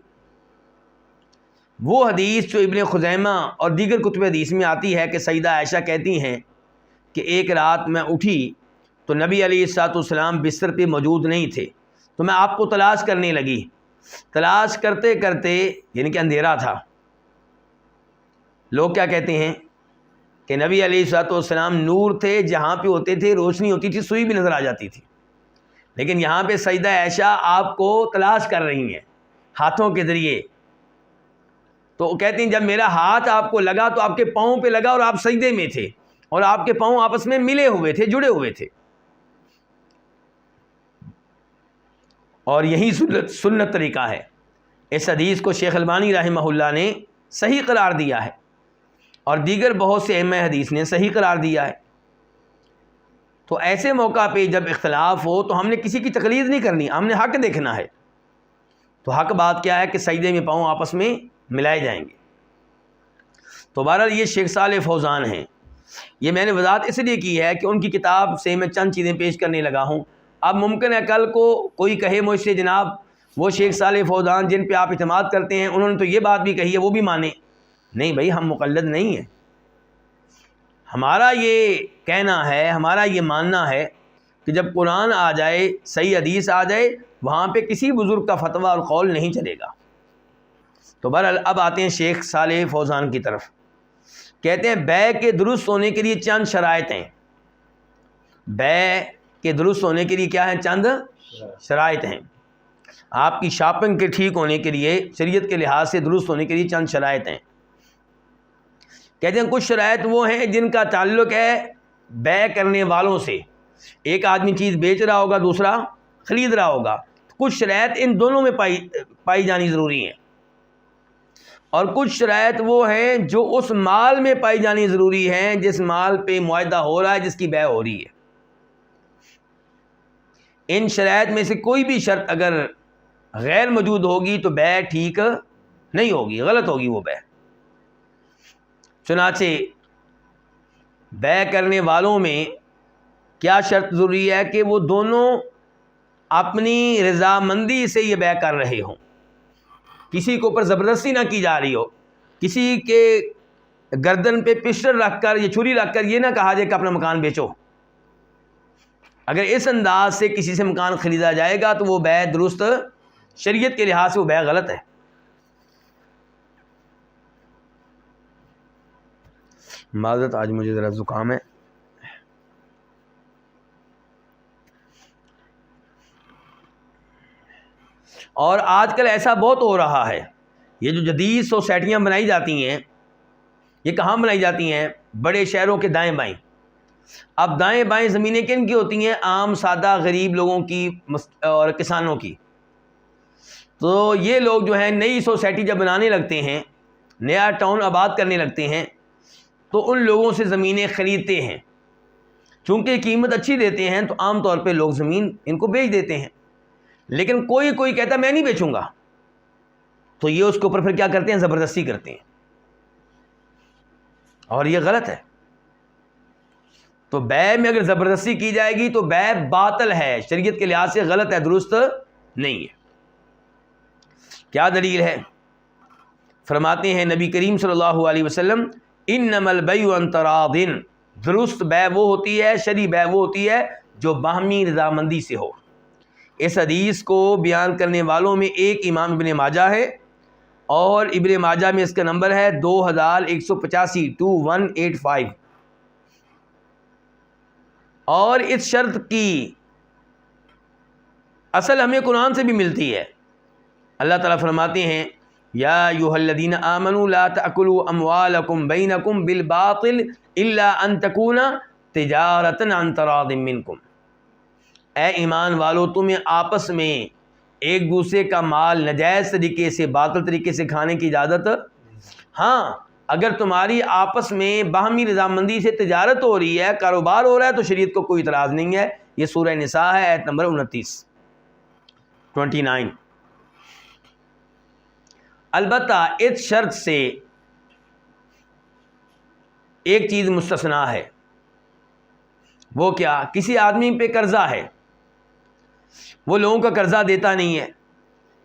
وہ حدیث جو ابن خزیمہ اور دیگر کتب حدیث میں آتی ہے کہ سیدہ عائشہ کہتی ہیں کہ ایک رات میں اٹھی تو نبی علیہ الصلوۃ والسلام بستر پہ موجود نہیں تھے، تو میں آپ کو تلاش کرنے لگی، تلاش کرتے کرتے، یعنی کہ اندھیرا تھا، لوگ کیا کہتے ہیں کہ نبی علیہ الصلوۃ والسلام نور تھے، جہاں پہ ہوتے تھے روشنی ہوتی تھی، سوئی بھی نظر آ جاتی تھی، لیکن یہاں پہ سیدہ عائشہ آپ کو تلاش کر رہی ہیں ہاتھوں کے ذریعے، تو کہتی ہیں جب میرا ہاتھ آپ کو لگا تو آپ کے پاؤں پہ لگا اور آپ سجدے میں تھے، اور آپ کے پاؤں آپس میں ملے ہوئے تھے، جڑے ہوئے تھے، اور یہی سنت طریقہ ہے۔ اس حدیث کو شیخ البانی رحمہ اللہ نے صحیح قرار دیا ہے، اور دیگر بہت سے ائمہ حدیث نے صحیح قرار دیا ہے۔ تو ایسے موقع پہ جب اختلاف ہو تو ہم نے کسی کی تقلید نہیں کرنی، ہم نے حق دیکھنا ہے۔ تو حق بات کیا ہے کہ سجدے میں پاؤں آپس میں ملائے جائیں گے۔ تو بہرحال یہ شیخ صالح فوزان ہیں، یہ میں نے وضاحت اس لیے کی ہے کہ ان کی کتاب سے میں چند چیزیں پیش کرنے لگا ہوں۔ اب ممکن ہے کل کو کوئی کہے مجھ سے جناب وہ شیخ صالح فوزان جن پہ آپ اعتماد کرتے ہیں انہوں نے تو یہ بات بھی کہی ہے، وہ بھی مانیں۔ نہیں بھائی، ہم مقلد نہیں ہیں، ہمارا یہ کہنا ہے، ہمارا یہ ماننا ہے کہ جب قرآن آ جائے، صحیح حدیث آ جائے، وہاں پہ کسی بزرگ کا فتویٰ اور قول نہیں چلے گا۔ تو بہرحال اب آتے ہیں شیخ صالح فوزان کی طرف۔ کہتے ہیں بیع کے درست ہونے کے لیے چند شرائط ہیں۔ بیع کے درست ہونے کے لیے کیا ہیں؟ چند شرائط ہیں. آپ کی شاپنگ کے ٹھیک ہونے کے لیے، شریعت کے لحاظ سے درست ہونے کے لیے چند شرائط ہیں. کہتے ہیں کچھ شرائط وہ ہیں جن کا تعلق ہے بیع کرنے والوں سے. ایک آدمی چیز بیچ رہا ہوگا، دوسرا خرید رہا ہوگا. کچھ شرائط ان دونوں میں پائی جانی ضروری ہیں، اور کچھ شرائط وہ ہیں جو اس مال میں پائی جانی ضروری ہیں جس مال پہ معاہدہ ہو رہا ہے، جس کی بیع ہو رہی ہے. ان شرائط میں سے کوئی بھی شرط اگر غیر موجود ہوگی تو بیع ٹھیک نہیں ہوگی، غلط ہوگی وہ بیع. چنانچہ بیع کرنے والوں میں کیا شرط ضروری ہے کہ وہ دونوں اپنی رضامندی سے یہ بیع کر رہے ہوں، کسی کے اوپر زبردستی نہ کی جا رہی ہو، کسی کے گردن پہ پسٹل رکھ کر یا چھری رکھ کر یہ نہ کہا جائے کہ اپنا مکان بیچو. اگر اس انداز سے کسی سے مکان خریدا جائے گا تو وہ بیع درست، شریعت کے لحاظ سے وہ بیع غلط ہے. معذرت، آج مجھے ذرا زکام ہے. اور آج کل ایسا بہت ہو رہا ہے. یہ جو جدید سوسائٹیاں بنائی جاتی ہیں، یہ کہاں بنائی جاتی ہیں؟ بڑے شہروں کے دائیں بائیں. اب دائیں بائیں زمینیں کن کی ہوتی ہیں؟ عام سادہ غریب لوگوں کی اور کسانوں کی. تو یہ لوگ جو ہیں نئی سوسائٹی جب بنانے لگتے ہیں، نیا ٹاؤن آباد کرنے لگتے ہیں، تو ان لوگوں سے زمینیں خریدتے ہیں. چونکہ قیمت اچھی دیتے ہیں تو عام طور پہ لوگ زمین ان کو بیچ دیتے ہیں. لیکن کوئی کہتا میں نہیں بیچوں گا، تو یہ اس کے اوپر پھر کیا کرتے ہیں؟ زبردستی کرتے ہیں، اور یہ غلط ہے. تو بیع میں اگر زبردستی کی جائے گی تو بیع باطل ہے، شریعت کے لحاظ سے غلط ہے، درست نہیں ہے. کیا دلیل ہے؟ فرماتے ہیں نبی کریم صلی اللہ علیہ وسلم، انما البیع عن تراض. درست بیع وہ ہوتی ہے، شرعی بیع وہ ہوتی ہے جو باہمی رضامندی سے ہو. اس حدیث کو بیان کرنے والوں میں ایک امام ابن ماجہ ہے، اور ابن ماجہ میں اس کا نمبر ہے 2185 2185. اور اس شرط کی اصل ہمیں قرآن سے بھی ملتی ہے. اللہ تعالیٰ فرماتے ہیں یا ایھا الذین آمنوا لا تأکلوا اموالکم بینکم بالباطل الا ان تکون تجارۃ عن تراض منکم. اے ایمان والو، تمہیں آپس میں ایک دوسرے کا مال ناجائز طریقے سے، باطل طریقے سے کھانے کی اجازت. ہاں، اگر تمہاری آپس میں باہمی رضامندی سے تجارت ہو رہی ہے، کاروبار ہو رہا ہے، تو شریعت کو کوئی اعتراض نہیں ہے. یہ سورہ نساء ہے، آیت نمبر 29. البتہ اس شرط سے ایک چیز مستثنا ہے. وہ کیا؟ کسی آدمی پہ قرضہ ہے، وہ لوگوں کا قرضہ دیتا نہیں ہے،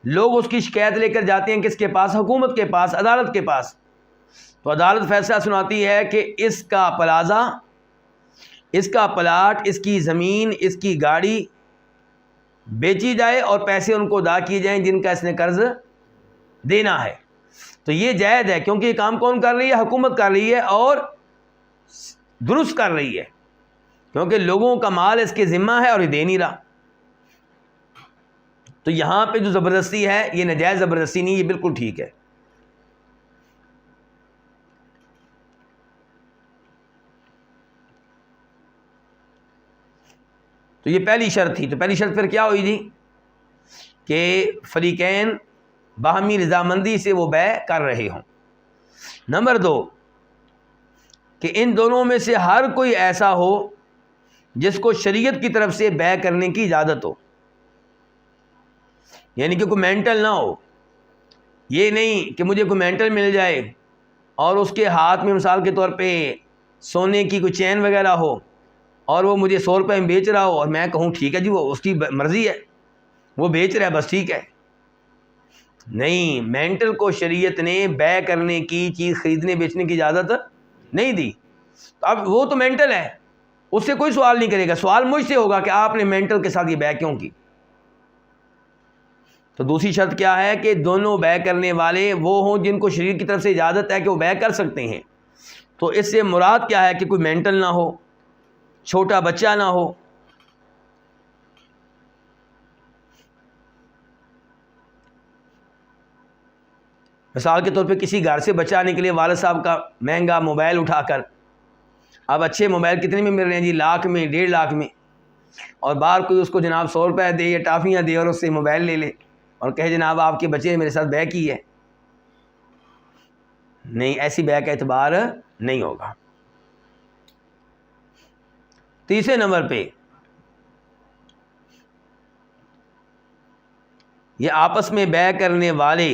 لوگ اس کی شکایت لے کر جاتے ہیں کس کے پاس؟ حکومت کے پاس، عدالت کے پاس. تو عدالت فیصلہ سناتی ہے کہ اس کا پلازہ، اس کا پلاٹ، اس کی زمین، اس کی گاڑی بیچی جائے اور پیسے ان کو ادا کیے جائیں جن کا اس نے قرض دینا ہے. تو یہ جائز ہے، کیونکہ یہ کام کون کر رہی ہے؟ حکومت کر رہی ہے، اور درست کر رہی ہے، کیونکہ لوگوں کا مال اس کے ذمہ ہے اور یہ دے نہیں رہا. تو یہاں پہ جو زبردستی ہے یہ ناجائز زبردستی نہیں، یہ بالکل ٹھیک ہے. تو یہ پہلی شرط تھی. تو پہلی شرط پھر کیا ہوئی تھی؟ کہ فریقین باہمی رضامندی سے وہ بیع کر رہے ہوں. نمبر 2، کہ ان دونوں میں سے ہر کوئی ایسا ہو جس کو شریعت کی طرف سے بیع کرنے کی اجازت ہو. یعنی کہ کوئی مینٹل نہ ہو. یہ نہیں کہ مجھے کوئی مینٹل مل جائے اور اس کے ہاتھ میں مثال کے طور پہ سونے کی کوئی چین وغیرہ ہو اور وہ مجھے 100 روپے میں بیچ رہا ہو، اور میں کہوں ٹھیک ہے جی، وہ اس کی مرضی ہے، وہ بیچ رہا ہے، بس ٹھیک ہے. نہیں، مینٹل کو شریعت نے بیع کرنے کی، چیز خریدنے بیچنے کی اجازت نہیں دی. اب وہ تو مینٹل ہے، اس سے کوئی سوال نہیں کرے گا. سوال مجھ سے ہوگا کہ آپ نے مینٹل کے ساتھ یہ بیع کیوں کی. تو دوسری شرط کیا ہے؟ کہ دونوں بیع کرنے والے وہ ہوں جن کو شریعت کی طرف سے اجازت ہے کہ وہ بیع کر سکتے ہیں. تو اس سے مراد کیا ہے؟ کہ کوئی مینٹل نہ ہو، چھوٹا بچہ نہ ہو. مثال کے طور پہ کسی گھر سے بچانے کے لیے والد صاحب کا مہنگا موبائل اٹھا کر، اب اچھے موبائل کتنے میں مل رہے ہیں جی؟ لاکھ میں، 1.5 لاکھ میں، اور باہر کوئی اس کو جناب 100 روپے دے یا ٹافیاں دے اور اس سے موبائل لے لے اور کہے جناب آپ کے بچے میرے ساتھ بیع کی ہے. نہیں، ایسی بیع کا اعتبار نہیں ہوگا. تیسرے نمبر پہ یہ آپس میں بیع کرنے والے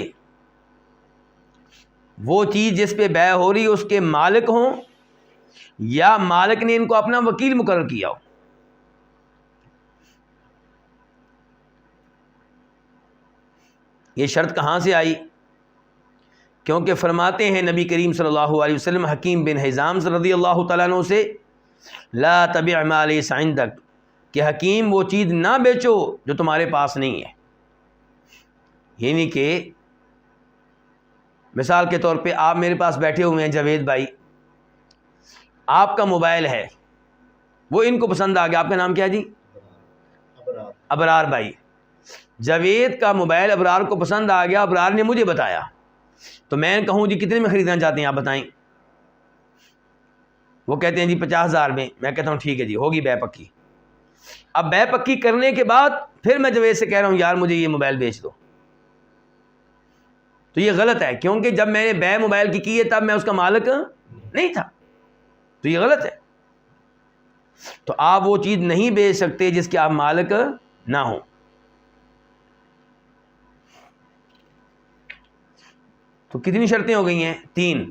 وہ چیز جس پہ بیع ہو رہی ہے اس کے مالک ہوں یا مالک نے ان کو اپنا وکیل مقرر کیا ہو. یہ شرط کہاں سے آئی؟ کیونکہ فرماتے ہیں نبی کریم صلی اللہ علیہ وسلم حکیم بن حزام رضی اللہ تعالیٰ عنہ سے، لا تبع ما لیس عندک، کہ حکیم وہ چیز نہ بیچو جو تمہارے پاس نہیں ہے. یعنی کہ مثال کے طور پہ آپ میرے پاس بیٹھے ہوئے ہیں جاوید بھائی، آپ کا موبائل ہے، وہ ان کو پسند آ گیا. آپ کا نام کیا جی؟ ابرار بھائی. جاوید کا موبائل ابرار کو پسند آ گیا، ابرار نے مجھے بتایا، تو میں کہوں جی کتنے میں خریدنا چاہتے ہیں آپ بتائیں؟ وہ کہتے ہیں جی 50,000 میں. میں کہتا ہوں ٹھیک ہے جی، ہوگی بیع پکی. اب بیع پکی کرنے کے بعد پھر میں جاوید سے کہہ رہا ہوں یار مجھے یہ موبائل بیچ دو، تو یہ غلط ہے، کیونکہ جب میں نے بیع موبائل کی ہے تب میں اس کا مالک نہیں تھا، تو یہ غلط ہے. تو آپ وہ چیز نہیں بیچ سکتے جس کے آپ مالک نہ ہوں. تو کتنی شرطیں ہو گئی ہیں؟ 3.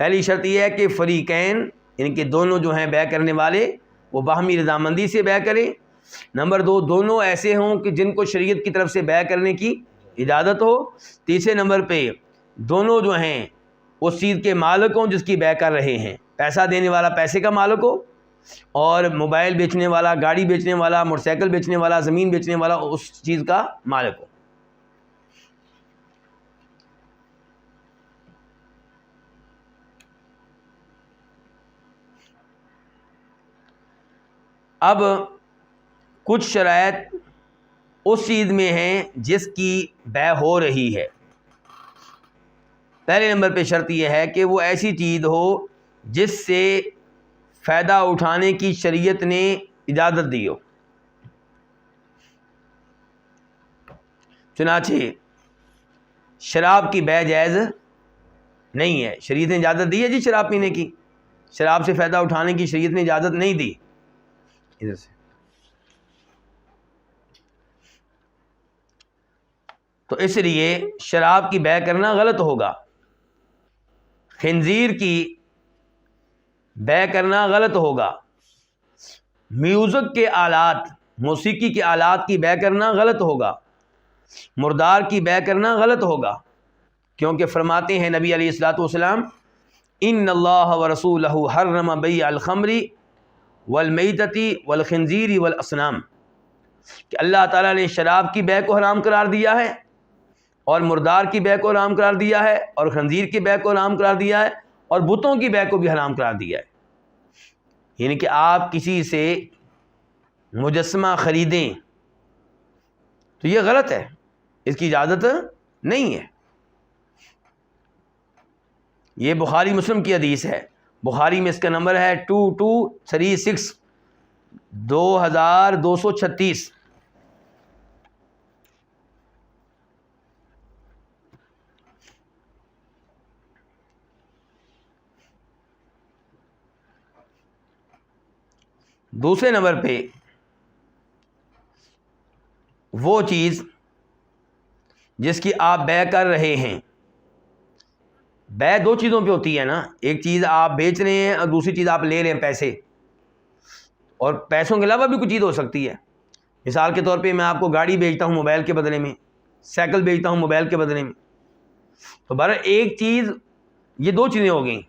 پہلی شرط یہ ہے کہ فریقین یعنی کہ دونوں جو ہیں بیع کرنے والے وہ باہمی رضامندی سے بیع کریں. نمبر 2، دونوں ایسے ہوں کہ جن کو شریعت کی طرف سے بیع کرنے کی اجازت ہو. تیسرے نمبر پہ دونوں جو ہیں اس چیز کے مالک ہوں جس کی بیع کر رہے ہیں. پیسہ دینے والا پیسے کا مالک ہو اور موبائل بیچنے والا، گاڑی بیچنے والا، موٹر سائیکل بیچنے والا، زمین بیچنے والا اس چیز کا مالک ہو. اب کچھ شرائط اس چیز میں ہیں جس کی بیع ہو رہی ہے. پہلے نمبر پہ شرط یہ ہے کہ وہ ایسی چیز ہو جس سے فائدہ اٹھانے کی شریعت نے اجازت دی ہو. چنانچہ شراب کی بیع جائز نہیں ہے. شریعت نے اجازت دی ہے جی شراب پینے کی، شراب سے فائدہ اٹھانے کی شریعت نے اجازت نہیں دی. ادھر سے تو اس لیے شراب کی بیع کرنا غلط ہوگا. خنزیر کی بیع کرنا غلط ہوگا. میوزک کے آلات، موسیقی کے آلات کی بیع کرنا غلط ہوگا. مردار کی بیع کرنا غلط ہوگا، کیونکہ فرماتے ہیں نبی علیہ الصلوۃ والسلام ان اللہ ورسولہ حرم بیع الخمر والمیتۃ والخنزیر والاصنام، کہ اللہ تعالیٰ نے شراب کی بیع کو حرام قرار دیا ہے اور مردار کی بیع کو حرام قرار دیا ہے اور خنزیر کی بیع کو حرام قرار دیا ہے اور بتوں کی بیع کو بھی حرام قرار دیا ہے. یعنی کہ آپ کسی سے مجسمہ خریدیں تو یہ غلط ہے، اس کی اجازت نہیں ہے. یہ بخاری مسلم کی حدیث ہے. بخاری میں اس کا نمبر ہے 2236 2236. دوسرے نمبر پہ وہ چیز جس کی آپ بیع کر رہے ہیں. بیع 2 چیزوں پہ ہوتی ہے نا، ایک چیز آپ بیچ رہے ہیں اور دوسری چیز آپ لے رہے ہیں پیسے، اور پیسوں کے علاوہ بھی کچھ چیز ہو سکتی ہے. مثال کے طور پہ میں آپ کو گاڑی بیچتا ہوں موبائل کے بدلے میں، سائیکل بیچتا ہوں موبائل کے بدلے میں. تو بہرحال ایک چیز، یہ 2 چیزیں ہو گئیں.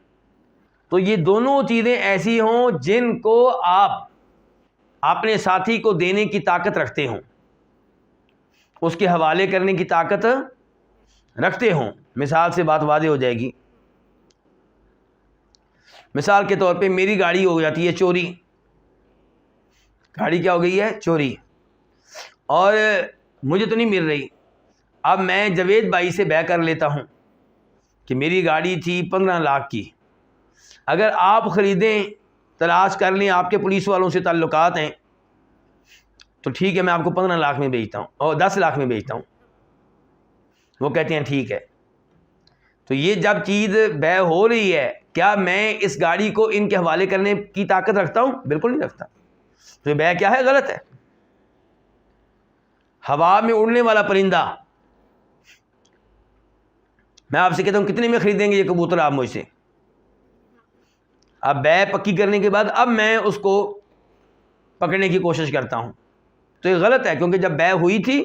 تو یہ دونوں چیزیں ایسی ہوں جن کو آپ اپنے ساتھی کو دینے کی طاقت رکھتے ہوں، اس کے حوالے کرنے کی طاقت رکھتے ہوں. مثال سے بات واضح ہو جائے گی. مثال کے طور پہ میری گاڑی ہو جاتی ہے چوری، گاڑی کیا ہو گئی ہے؟ چوری، اور مجھے تو نہیں مل رہی. اب میں جاوید بھائی سے بیع کر لیتا ہوں کہ میری گاڑی تھی 15 لاکھ کی، اگر آپ خریدیں، تلاش کر لیں، آپ کے پولیس والوں سے تعلقات ہیں، تو ٹھیک ہے میں آپ کو 15 لاکھ میں بیچتا ہوں اور 10 لاکھ میں بیچتا ہوں، وہ کہتے ہیں ٹھیک ہے۔ تو یہ جب چیز بیع ہو رہی ہے، کیا میں اس گاڑی کو ان کے حوالے کرنے کی طاقت رکھتا ہوں؟ بالکل نہیں رکھتا۔ تو یہ بیع کیا ہے؟ غلط ہے۔ ہوا میں اڑنے والا پرندہ، میں آپ سے کہتا ہوں کتنے میں خریدیں گے یہ کبوتر آپ مجھ سے؟ اب بیع پکی کرنے کے بعد اب میں اس کو پکڑنے کی کوشش کرتا ہوں، تو یہ غلط ہے، کیونکہ جب بیع ہوئی تھی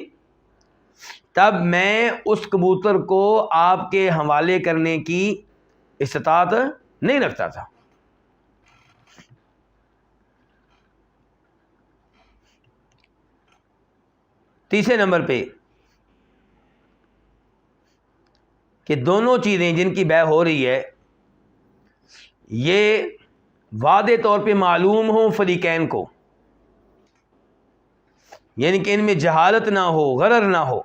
تب میں اس کبوتر کو آپ کے حوالے کرنے کی استطاعت نہیں رکھتا تھا۔ تیسرے نمبر پہ کہ دونوں چیزیں جن کی بیع ہو رہی ہے یہ واضح طور پہ معلوم ہوں فریقین کو، یعنی کہ ان میں جہالت نہ ہو، غرر نہ ہو۔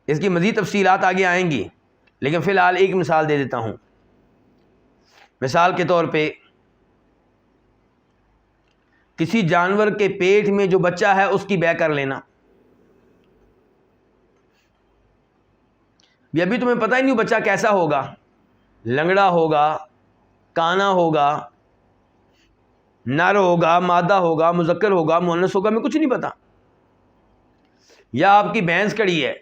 اس کی مزید تفصیلات آگے آئیں گی، لیکن فی الحال ایک مثال دے دیتا ہوں۔ مثال کے طور پہ کسی جانور کے پیٹ میں جو بچہ ہے اس کی بیع کر لینا۔ یہ ابھی تمہیں پتہ ہی نہیں بچہ کیسا ہوگا، لنگڑا ہوگا، کانا ہوگا، نر ہوگا، مادہ ہوگا، مذکر ہوگا، مؤنث ہوگا، میں کچھ نہیں پتا۔ یا آپ کی بھینس کڑی ہے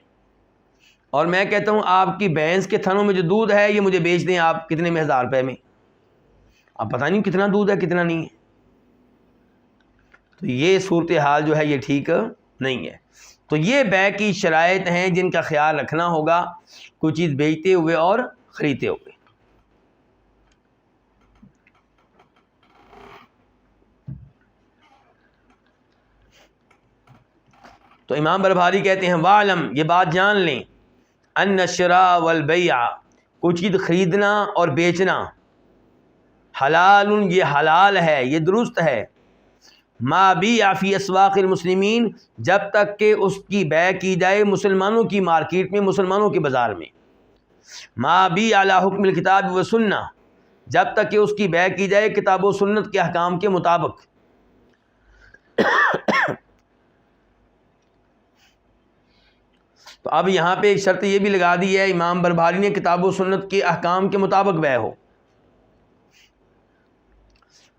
اور میں کہتا ہوں آپ کی بھینس کے تھنوں میں جو دودھ ہے یہ مجھے بیچ دیں آپ کتنے میں، 1000 روپے میں۔ اب پتہ نہیں کتنا دودھ ہے کتنا نہیں ہے، تو یہ صورتحال جو ہے یہ ٹھیک نہیں ہے۔ تو یہ بیع کی شرائط ہیں جن کا خیال رکھنا ہوگا کوئی چیز بیچتے ہوئے اور خریدتے ہوئے۔ تو امام بربہاری کہتے ہیں وَعْلَمْ، یہ بات جان لیں، ان الشراء والبیع، کوئی چیز خریدنا اور بیچنا، حلال، یہ حلال ہے، یہ درست ہے، ما بیع فی اسواق المسلمین، جب تک کہ اس کی بیع کی جائے مسلمانوں کی مارکیٹ میں، مسلمانوں کے بازار میں، ما بیع علی حکم الکتاب و سنہ، جب تک کہ اس کی بیع کی جائے کتاب و سنت کے احکام کے مطابق۔ تو اب یہاں پہ ایک شرط یہ بھی لگا دی ہے امام بربہاری نے، کتاب و سنت کے احکام کے مطابق بیع ہو۔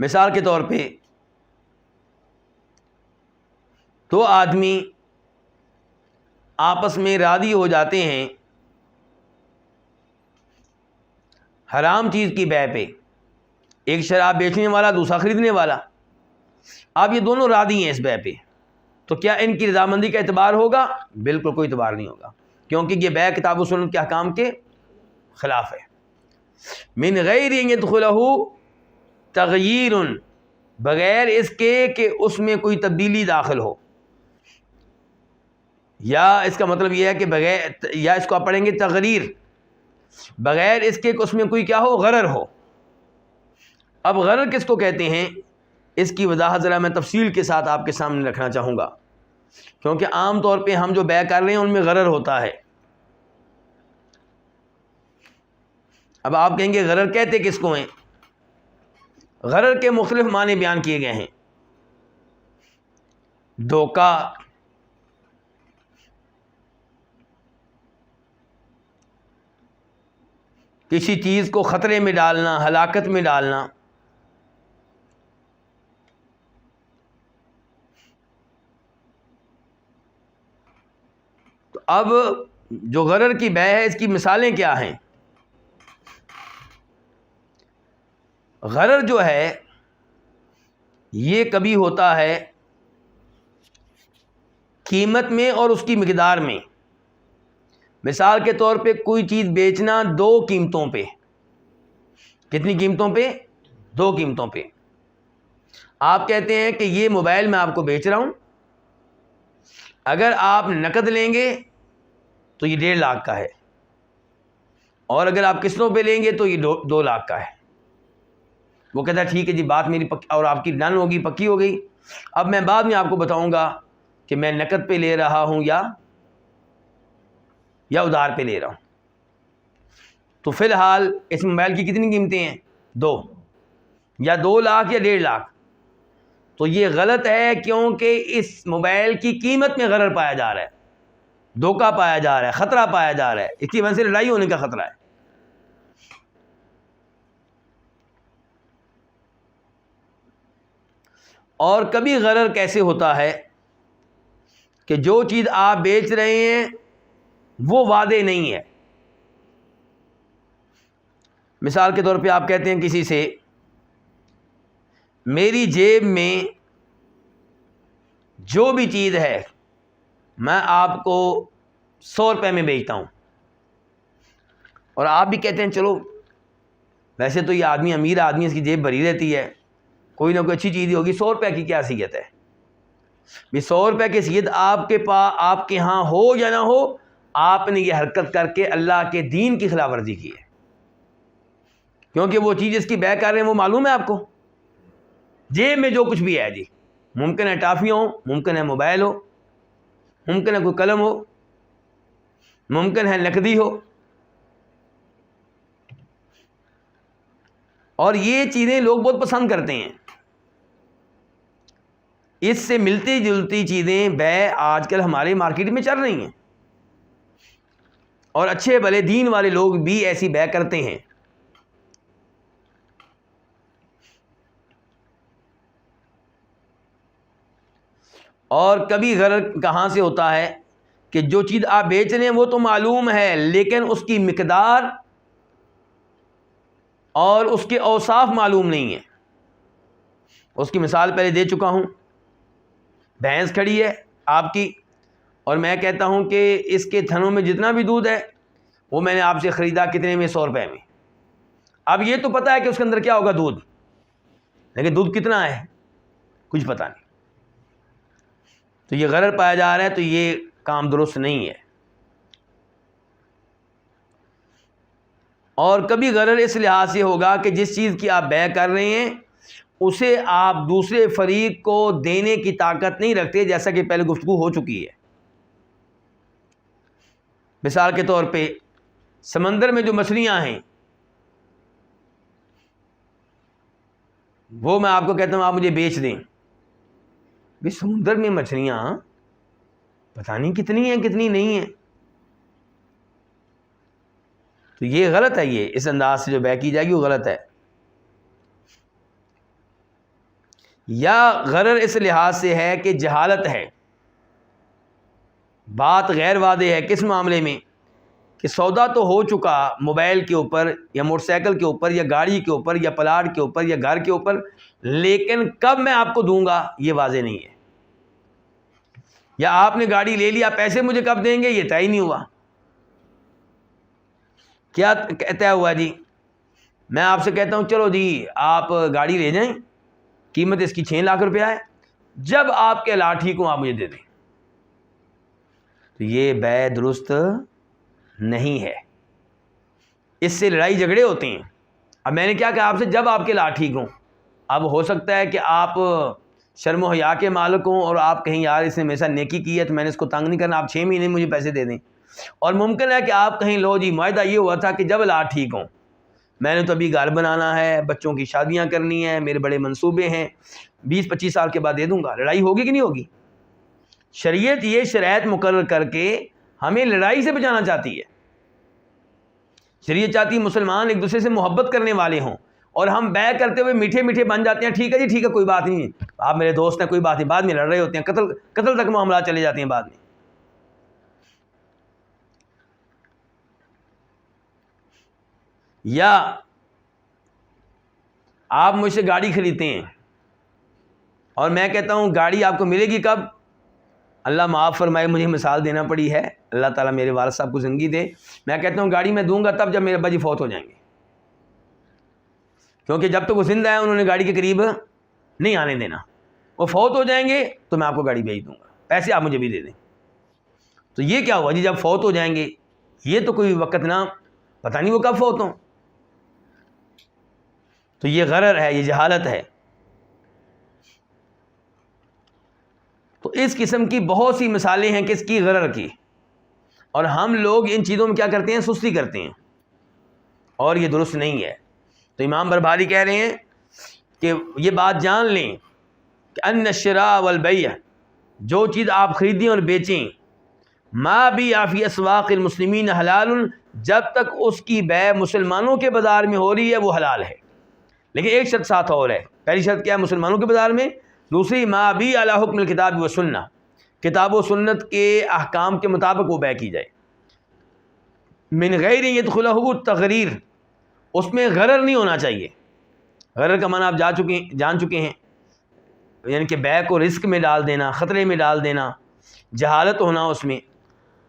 مثال کے طور پہ دو آدمی آپس میں راضی ہو جاتے ہیں حرام چیز کی بیع پہ، ایک شراب بیچنے والا دوسرا خریدنے والا، اب یہ دونوں راضی ہیں اس بیع پہ، تو کیا ان کی رضامندی کا اعتبار ہوگا؟ بالکل کوئی اعتبار نہیں ہوگا، کیونکہ یہ بیع کتاب و سنت کے احکام کے خلاف ہے۔ من غیر ان یدخلہ تغییر، بغیر اس کے کہ اس میں کوئی تبدیلی داخل ہو، یا اس کا مطلب یہ ہے کہ بغیر، یا اس کو آپ پڑھیں گے تغریر، بغیر اس کے کہ اس میں کوئی کیا ہو، غرر ہو۔ اب غرر کس کو کہتے ہیں اس کی وضاحت ذرا میں تفصیل کے ساتھ آپ کے سامنے رکھنا چاہوں گا، کیونکہ عام طور پہ ہم جو بیع کر رہے ہیں ان میں غرر ہوتا ہے۔ اب آپ کہیں گے غرر کہتے کس کو ہیں؟ غرر کے مختلف معنی بیان کیے گئے ہیں۔ دھوکہ، کسی چیز کو خطرے میں ڈالنا، ہلاکت میں ڈالنا، تو اب جو غرر کی بیع ہے اس کی مثالیں کیا ہیں؟ غرر جو ہے یہ کبھی ہوتا ہے قیمت میں اور اس کی مقدار میں۔ مثال کے طور پہ کوئی چیز بیچنا 2 قیمتوں پہ، کتنی قیمتوں پہ؟ 2 قیمتوں پہ۔ آپ کہتے ہیں کہ یہ موبائل میں آپ کو بیچ رہا ہوں، اگر آپ نقد لیں گے تو یہ 1.5 لاکھ کا ہے، اور اگر آپ قسطوں پہ لیں گے تو یہ 2 لاکھ کا ہے۔ وہ کہتا ہے ٹھیک ہے جی، بات میری اور آپ کی ڈن ہوگی، پکی ہو گئی۔ اب میں بعد میں آپ کو بتاؤں گا کہ میں نقد پہ لے رہا ہوں یا یا ادھار پہ لے رہا ہوں. تو فی الحال اس موبائل کی کتنی قیمتیں ہیں؟ 2، یا 2 لاکھ یا 1.5 لاکھ. تو یہ غلط ہے کیونکہ اس موبائل کی قیمت میں غرر پایا جا رہا ہے، دھوکہ پایا جا رہا ہے، خطرہ پایا جا رہا ہے، اس کی وجہ سے لڑائی ہونے کا خطرہ ہے. اور کبھی غرر کیسے ہوتا ہے کہ جو چیز آپ بیچ رہے ہیں وہ واضح نہیں ہے. مثال کے طور پہ آپ کہتے ہیں کسی سے میری جیب میں جو بھی چیز ہے میں آپ کو 100 روپے میں بیچتا ہوں، اور آپ بھی کہتے ہیں چلو ویسے تو یہ آدمی امیر آدمی، اس کی جیب بھری رہتی ہے، کوئی نہ کوئی اچھی چیز ہی ہوگی، 100 روپے کی کیا حیثیت ہے؟ 100 روپے کی حیثیت آپ کے پاس، آپ کے ہاں ہو یا نہ ہو، آپ نے یہ حرکت کر کے اللہ کے دین کی خلاف ورزی کی ہے، کیونکہ وہ چیز اس کی بیع کر رہے ہیں وہ معلوم ہے آپ کو. جیب میں جو کچھ بھی ہے جی، ممکن ہے ٹافیاں ہو، ممکن ہے موبائل ہو، ممکن ہے کوئی قلم ہو، ممکن ہے نقدی ہو، اور یہ چیزیں لوگ بہت پسند کرتے ہیں. اس سے ملتی جلتی چیزیں بیع آج کل ہمارے مارکیٹ میں چل رہی ہیں، اور اچھے بھلے دین والے لوگ بھی ایسی بیع کرتے ہیں. اور کبھی غرر کہاں سے ہوتا ہے کہ جو چیز آپ بیچ رہے ہیں وہ تو معلوم ہے، لیکن اس کی مقدار اور اس کے اوصاف معلوم نہیں ہے. اس کی مثال پہلے دے چکا ہوں. بھینس کھڑی ہے آپ کی، اور میں کہتا ہوں کہ اس کے تھنوں میں جتنا بھی دودھ ہے وہ میں نے آپ سے خریدا کتنے میں؟ 100 روپے میں. اب یہ تو پتہ ہے کہ اس کے اندر کیا ہوگا؟ دودھ، لیکن دودھ کتنا ہے کچھ پتہ نہیں. تو یہ غرر پایا جا رہا ہے، تو یہ کام درست نہیں ہے. اور کبھی غرر اس لحاظ سے ہوگا کہ جس چیز کی آپ بیع کر رہے ہیں اسے آپ دوسرے فریق کو دینے کی طاقت نہیں رکھتے، جیسا کہ پہلے گفتگو ہو چکی ہے. مثال کے طور پہ سمندر میں جو مچھلیاں ہیں وہ میں آپ کو کہتا ہوں آپ مجھے بیچ دیں. بھی سمندر میں مچھلیاں پتہ نہیں کتنی ہیں کتنی نہیں ہیں. تو یہ غلط ہے، یہ اس انداز سے جو بیع کی جائے گی وہ غلط ہے. یا غرر اس لحاظ سے ہے کہ جہالت ہے، بات غیر واضح ہے. کس معاملے میں؟ کہ سودا تو ہو چکا موبائل کے اوپر یا موٹر سائیکل کے اوپر یا گاڑی کے اوپر یا پلاٹ کے اوپر یا گھر کے اوپر، لیکن کب میں آپ کو دوں گا یہ واضح نہیں ہے. یا آپ نے گاڑی لے لیا، پیسے مجھے کب دیں گے یہ طے ہی نہیں ہوا. کیا طے ہوا جی؟ میں آپ سے کہتا ہوں چلو جی آپ گاڑی لے جائیں، قیمت اس کی 6 لاکھ روپیہ ہے، جب آپ کے حالات ٹھیک ہوں آپ مجھے دے دیں. تو یہ بیع درست نہیں ہے، اس سے لڑائی جھگڑے ہوتے ہیں. اب میں نے کیا کہا آپ سے؟ جب آپ کے حالات ٹھیک ہوں. اب ہو سکتا ہے کہ آپ شرم و حیا کے مالک ہوں اور آپ کہیں یار اس نے میرے ساتھ نیکی کی ہے تو میں نے اس کو تنگ نہیں کرنا، آپ 6 مہینے مجھے پیسے دے دیں. اور ممکن ہے کہ آپ کہیں لو جی معاہدہ یہ ہوا تھا کہ جب حالات ٹھیک ہوں، میں نے تو ابھی گھر بنانا ہے، بچوں کی شادیاں کرنی ہیں، میرے بڑے منصوبے ہیں، 20-25 سال کے بعد دے دوں گا. لڑائی ہوگی کہ نہیں ہوگی؟ شریعت یہ شرائط مقرر کر کے ہمیں لڑائی سے بچانا چاہتی ہے. شریعت چاہتی ہے مسلمان ایک دوسرے سے محبت کرنے والے ہوں، اور ہم بیع کرتے ہوئے میٹھے میٹھے بن جاتے ہیں. ٹھیک ہے جی ٹھیک ہے کوئی بات نہیں، آپ میرے دوست ہیں کوئی بات نہیں، بعد میں لڑ رہے ہوتے ہیں، قتل تک معاملات چلے جاتے ہیں بعد میں. یا آپ مجھ سے گاڑی خریدتے ہیں اور میں کہتا ہوں گاڑی آپ کو ملے گی کب؟ اللہ معاف فرمائے مجھے مثال دینا پڑی ہے، اللہ تعالیٰ میرے والد صاحب کو زندگی دے. میں کہتا ہوں گاڑی میں دوں گا تب جب میرے ابا جی فوت ہو جائیں گے، کیونکہ جب تک وہ زندہ ہیں انہوں نے گاڑی کے قریب نہیں آنے دینا. وہ فوت ہو جائیں گے تو میں آپ کو گاڑی بھیج دوں گا، پیسے آپ مجھے بھی دے دیں. تو یہ کیا ہوا جی؟ جب فوت ہو جائیں گے یہ تو کوئی وقت نہ پتہ نہیں وہ کب فوت ہوں. تو یہ غرر ہے، یہ جہالت ہے. تو اس قسم کی بہت سی مثالیں ہیں کس کی؟ غرر کی. اور ہم لوگ ان چیزوں میں کیا کرتے ہیں؟ سستی کرتے ہیں، اور یہ درست نہیں ہے۔ تو امام بربہاری کہہ رہے ہیں کہ یہ بات جان لیں کہ ان الشراء والبیع، جو چیز آپ خریدیں اور بیچیں، ما بھی فی اسواق المسلمین حلال، جب تک اس کی بیع مسلمانوں کے بازار میں ہو رہی ہے وہ حلال ہے۔ لیکن ایک شرط ساتھ اور ہے، پہلی شرط کیا ہے؟ مسلمانوں کے بازار میں۔ دوسری ما بھی علی حکم الکتاب و سنہ، کتاب و سنت کے احکام کے مطابق وہ بیع کی جائے۔ من غیر یدخلہ التغریر، اس میں غرر نہیں ہونا چاہیے۔ غرر کا معنی آپ جان چکے ہیں، یعنی کہ بیع کو رسک میں ڈال دینا، خطرے میں ڈال دینا، جہالت ہونا اس میں۔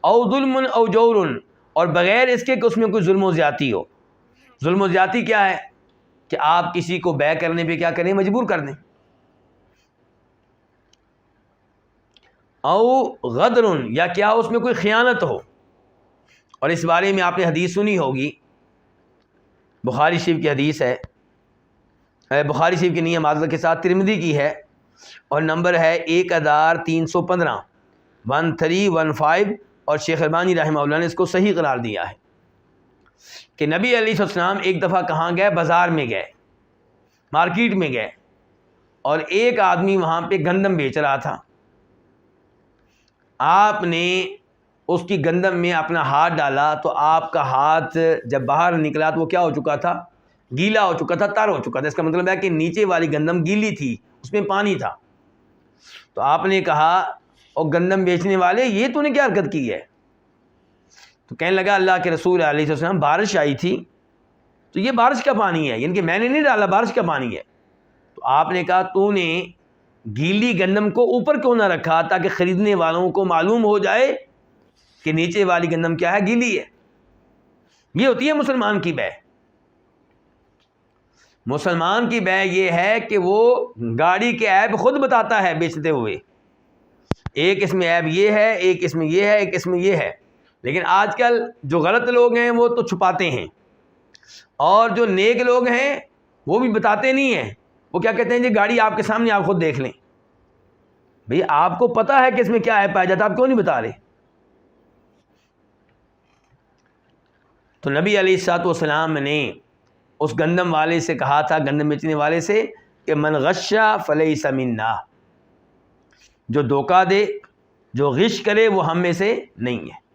او ظلم او جور، اور بغیر اس کے کہ اس میں کوئی ظلم و زیادتی ہو۔ ظلم و زیادتی کیا ہے؟ کہ آپ کسی کو بیع کرنے پہ کیا کریں؟ مجبور کر دیں۔ او غدر، یا کیا اس میں کوئی خیانت ہو، اور اس بارے میں آپ نے حدیث سنی ہوگی، بخاری شریف کی حدیث ہے، بخاری شریف کی نہیں ہے معذرت کے ساتھ، ترمذی کی ہے، اور نمبر ہے 1315 1315، اور شیخ البانی رحمہ اللہ نے اس کو صحیح قرار دیا ہے کہ نبی علیہ السلام ایک دفعہ کہاں گئے؟ بازار میں گئے، مارکیٹ میں گئے، اور ایک آدمی وہاں پہ گندم بیچ رہا تھا۔ آپ نے اس کی گندم میں اپنا ہاتھ ڈالا تو آپ کا ہاتھ جب باہر نکلا تو وہ کیا ہو چکا تھا؟ گیلا ہو چکا تھا، تر ہو چکا تھا۔ اس کا مطلب ہے کہ نیچے والی گندم گیلی تھی، اس میں پانی تھا۔ تو آپ نے کہا او گندم بیچنے والے، یہ تو نے کیا حرکت کی ہے؟ تو کہنے لگا اللہ کے رسول علیہ السلام بارش آئی تھی تو یہ بارش کا پانی ہے، یعنی کہ میں نے نہیں ڈالا، بارش کا پانی ہے۔ تو آپ نے کہا تو نے گیلی گندم کو اوپر کیوں نہ رکھا تاکہ خریدنے والوں کو معلوم ہو جائے کہ نیچے والی گندم کیا ہے؟ گیلی ہے۔ یہ ہوتی ہے مسلمان کی بیع۔ مسلمان کی بیع یہ ہے کہ وہ گاڑی کے عیب خود بتاتا ہے بیچتے ہوئے، ایک اس میں عیب یہ ہے، ایک اس میں یہ ہے، ایک اس میں یہ ہے۔ لیکن آج کل جو غلط لوگ ہیں وہ تو چھپاتے ہیں، اور جو نیک لوگ ہیں وہ بھی بتاتے نہیں ہیں۔ وہ کیا کہتے ہیں؟ جی گاڑی آپ کے سامنے، آپ خود دیکھ لیں۔ بھئی آپ کو پتہ ہے کہ اس میں کیا عیب پایا جاتا، آپ کیوں نہیں بتا رہے؟ تو نبی علیہ الصلوۃ والسلام نے اس گندم والے سے کہا تھا، گندم بیچنے والے سے، کہ من غش فلیس منا، جو دھوکہ دے، جو غش کرے وہ ہم میں سے نہیں ہے۔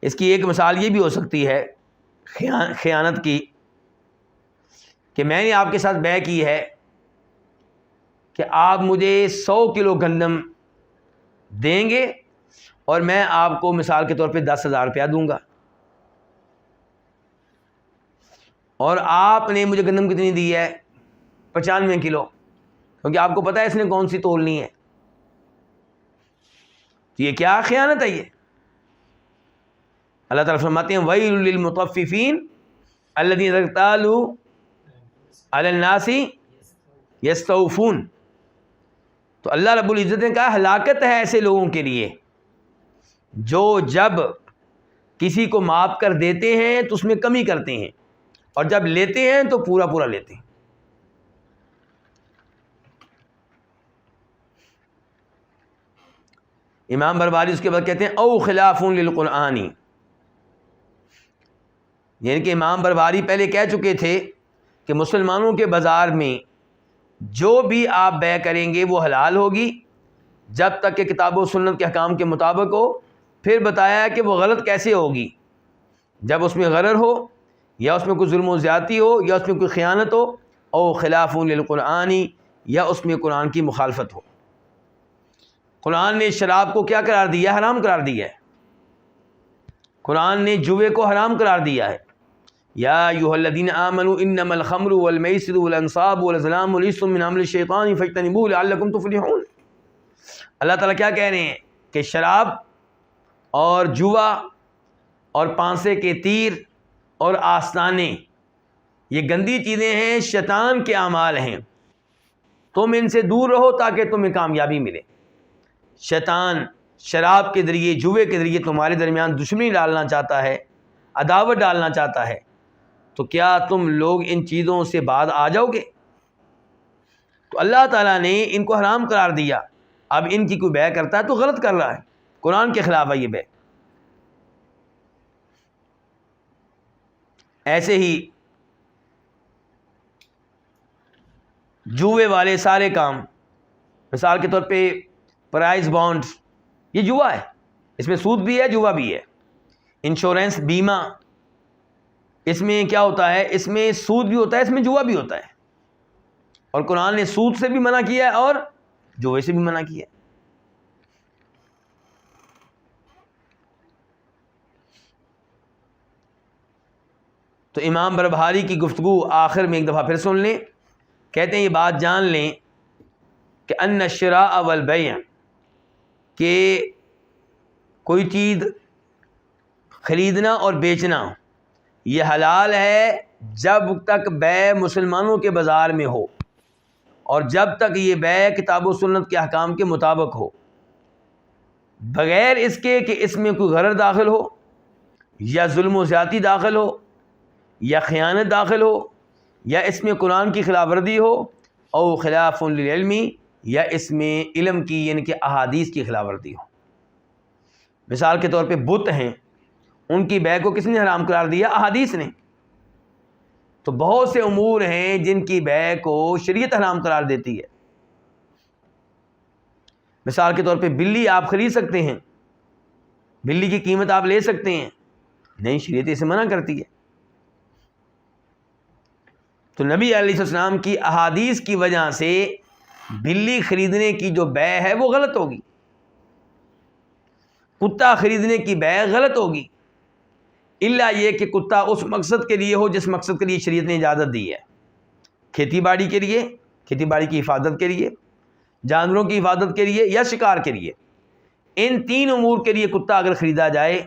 اس کی ایک مثال یہ بھی ہو سکتی ہے خیانت کی، کہ میں نے آپ کے ساتھ بیع کی ہے کہ آپ مجھے 100 کلو گندم دیں گے اور میں آپ کو مثال کے طور پہ 10,000 روپیہ دوں گا، اور آپ نے مجھے گندم کتنی دی ہے؟ 95 کلو، کیونکہ آپ کو پتہ ہے اس نے کون سی تولنی ہے۔ تو یہ کیا خیانت ہے؟ یہ اللہ تعالیٰ فرماتے ہیں وَيْلٌ لِّلْمُطَفِّفِينَ الَّذِينَ إِذَا اكْتَالُوا عَلَى النَّاسِ يَسْتَوْفُونَ۔ تو اللہ رب العزت نے کہا ہلاکت ہے ایسے لوگوں کے لیے جو جب کسی کو معاف کر دیتے ہیں تو اس میں کمی کرتے ہیں، اور جب لیتے ہیں تو پورا پورا لیتے ہیں۔ امام برباری اس کے بعد کہتے ہیں او خلاف للقرآن، یعنی کہ امام برباری پہلے کہہ چکے تھے کہ مسلمانوں کے بازار میں جو بھی آپ بیع کریں گے وہ حلال ہوگی جب تک کہ کتاب و سنت کے احکام کے مطابق ہو۔ پھر بتایا کہ وہ غلط کیسے ہوگی؟ جب اس میں غرر ہو، یا اس میں کوئی ظلم و زیادتی ہو، یا اس میں کوئی خیانت ہو، او خلاف للقرآن، یا اس میں قرآن کی مخالفت ہو۔ قرآن نے شراب کو کیا قرار دیا؟ حرام قرار دیا ہے۔ قرآن نے جوے کو حرام قرار دیا ہے۔ یا ایھا الذین آمنوا انما الخمر والمیسر والانصاب والازلام رجس من عمل الشیطان فاجتنبوہ لعلکم تفلحون۔ اللہ تعالیٰ کیا کہہ رہے ہیں کہ شراب اور جوا اور پانسے کے تیر اور آستانے یہ گندی چیزیں ہیں، شیطان کے اعمال ہیں، تم ان سے دور رہو تاکہ تمہیں کامیابی ملے۔ شیطان شراب کے ذریعے، جوے کے ذریعے تمہارے درمیان دشمنی ڈالنا چاہتا ہے، عداوت ڈالنا چاہتا ہے، تو کیا تم لوگ ان چیزوں سے بعد آ جاؤ گے؟ تو اللہ تعالیٰ نے ان کو حرام قرار دیا، اب ان کی کوئی بیع کرتا ہے تو غلط کر رہا ہے، قرآن کے خلاف ہے یہ بیع۔ ایسے ہی جوئے والے سارے کام، مثال کے طور پہ پرائز بانڈ، یہ جوا ہے، اس میں سود بھی ہے جوا بھی ہے۔ انشورنس، بیمہ، اس میں کیا ہوتا ہے؟ اس میں سود بھی ہوتا ہے، اس میں جوا بھی ہوتا ہے، اور قرآن نے سود سے بھی منع کیا ہے اور جوے سے بھی منع کیا ہے۔ تو امام بربہاری کی گفتگو آخر میں ایک دفعہ پھر سن لیں، کہتے ہیں یہ بات جان لیں کہ ان الشراء والبیع، کہ کوئی چیز خریدنا اور بیچنا یہ حلال ہے جب تک بیع مسلمانوں کے بازار میں ہو، اور جب تک یہ بیع کتاب و سنت کے احکام کے مطابق ہو، بغیر اس کے کہ اس میں کوئی غرر داخل ہو، یا ظلم و زیادتی داخل ہو، یا خیانت داخل ہو، یا اس میں قرآن کی خلاف ورزی ہو، او خلاف للعلم، یا اس میں علم کی یعنی کہ احادیث کی خلاف ورزی ہو۔ مثال کے طور پہ بت ہیں، ان کی بیع کو کس نے حرام قرار دیا؟ احادیث نے۔ تو بہت سے امور ہیں جن کی بیع کو شریعت حرام قرار دیتی ہے۔ مثال کے طور پہ بلی آپ خرید سکتے ہیں، بلی کی قیمت آپ لے سکتے ہیں، نہیں، شریعت اسے منع کرتی ہے۔ تو نبی علیہ السلام کی احادیث کی وجہ سے بلی خریدنے کی جو بیع ہے وہ غلط ہوگی، کتا خریدنے کی بیع غلط ہوگی، الا یہ کہ کتا اس مقصد کے لیے ہو جس مقصد کے لیے شریعت نے اجازت دی ہے، کھیتی باڑی کے لیے، کھیتی باڑی کی حفاظت کے لیے، جانوروں کی حفاظت کے لیے، یا شکار کے لیے۔ ان تین امور کے لیے کتا اگر خریدا جائے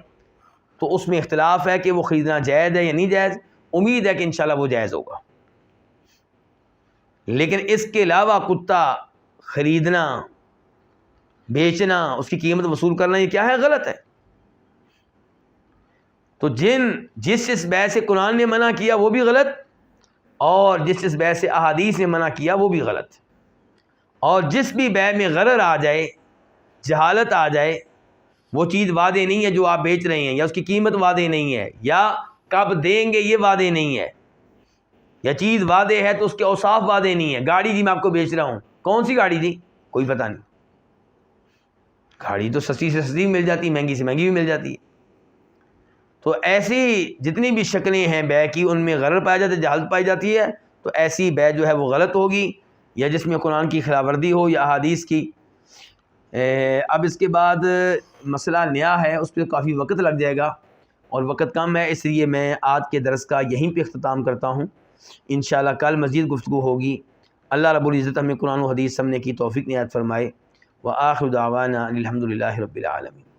تو اس میں اختلاف ہے کہ وہ خریدنا جائز ہے یا نہیں جائز، امید ہے کہ انشاءاللہ وہ جائز ہوگا۔ لیکن اس کے علاوہ کتا خریدنا، بیچنا، اس کی قیمت وصول کرنا، یہ کیا ہے؟ غلط ہے۔ تو جس بیع سے قرآن نے منع کیا وہ بھی غلط، اور جس بیع سے احادیث نے منع کیا وہ بھی غلط۔ اور جس بھی بیع میں غرر آ جائے، جہالت آ جائے، وہ چیز واضح نہیں ہے جو آپ بیچ رہے ہیں، یا اس کی قیمت واضح نہیں ہے، یا کب دیں گے یہ واضح نہیں ہے، یا چیز واضح ہے تو اس کے اوصاف واضح نہیں ہے۔ گاڑی دی میں آپ کو بیچ رہا ہوں، کون سی گاڑی دی؟ کوئی پتہ نہیں۔ گاڑی تو سستی سے سستی مل جاتی، مہنگی سے مہنگی بھی مل جاتی ہے۔ تو ایسی جتنی بھی شکلیں ہیں بیع کی، ان میں غرر پایا جاتا ہے، جہالت پائی جاتی ہے، تو ایسی بیع جو ہے وہ غلط ہوگی، یا جس میں قرآن کی خلاف ورزی ہو یا احادیث کی۔ اب اس کے بعد مسئلہ نیا ہے، اس پہ کافی وقت لگ جائے گا اور وقت کم ہے، اس لیے میں آج کے درس کا یہیں پہ اختتام کرتا ہوں۔ انشاءاللہ کل مزید گفتگو ہوگی۔ اللہ رب العزت ہمیں قرآن و حدیث سمجھنے کی توفیق عنایت فرمائے۔ وآخر دعوانا الحمد للہ رب العالمین۔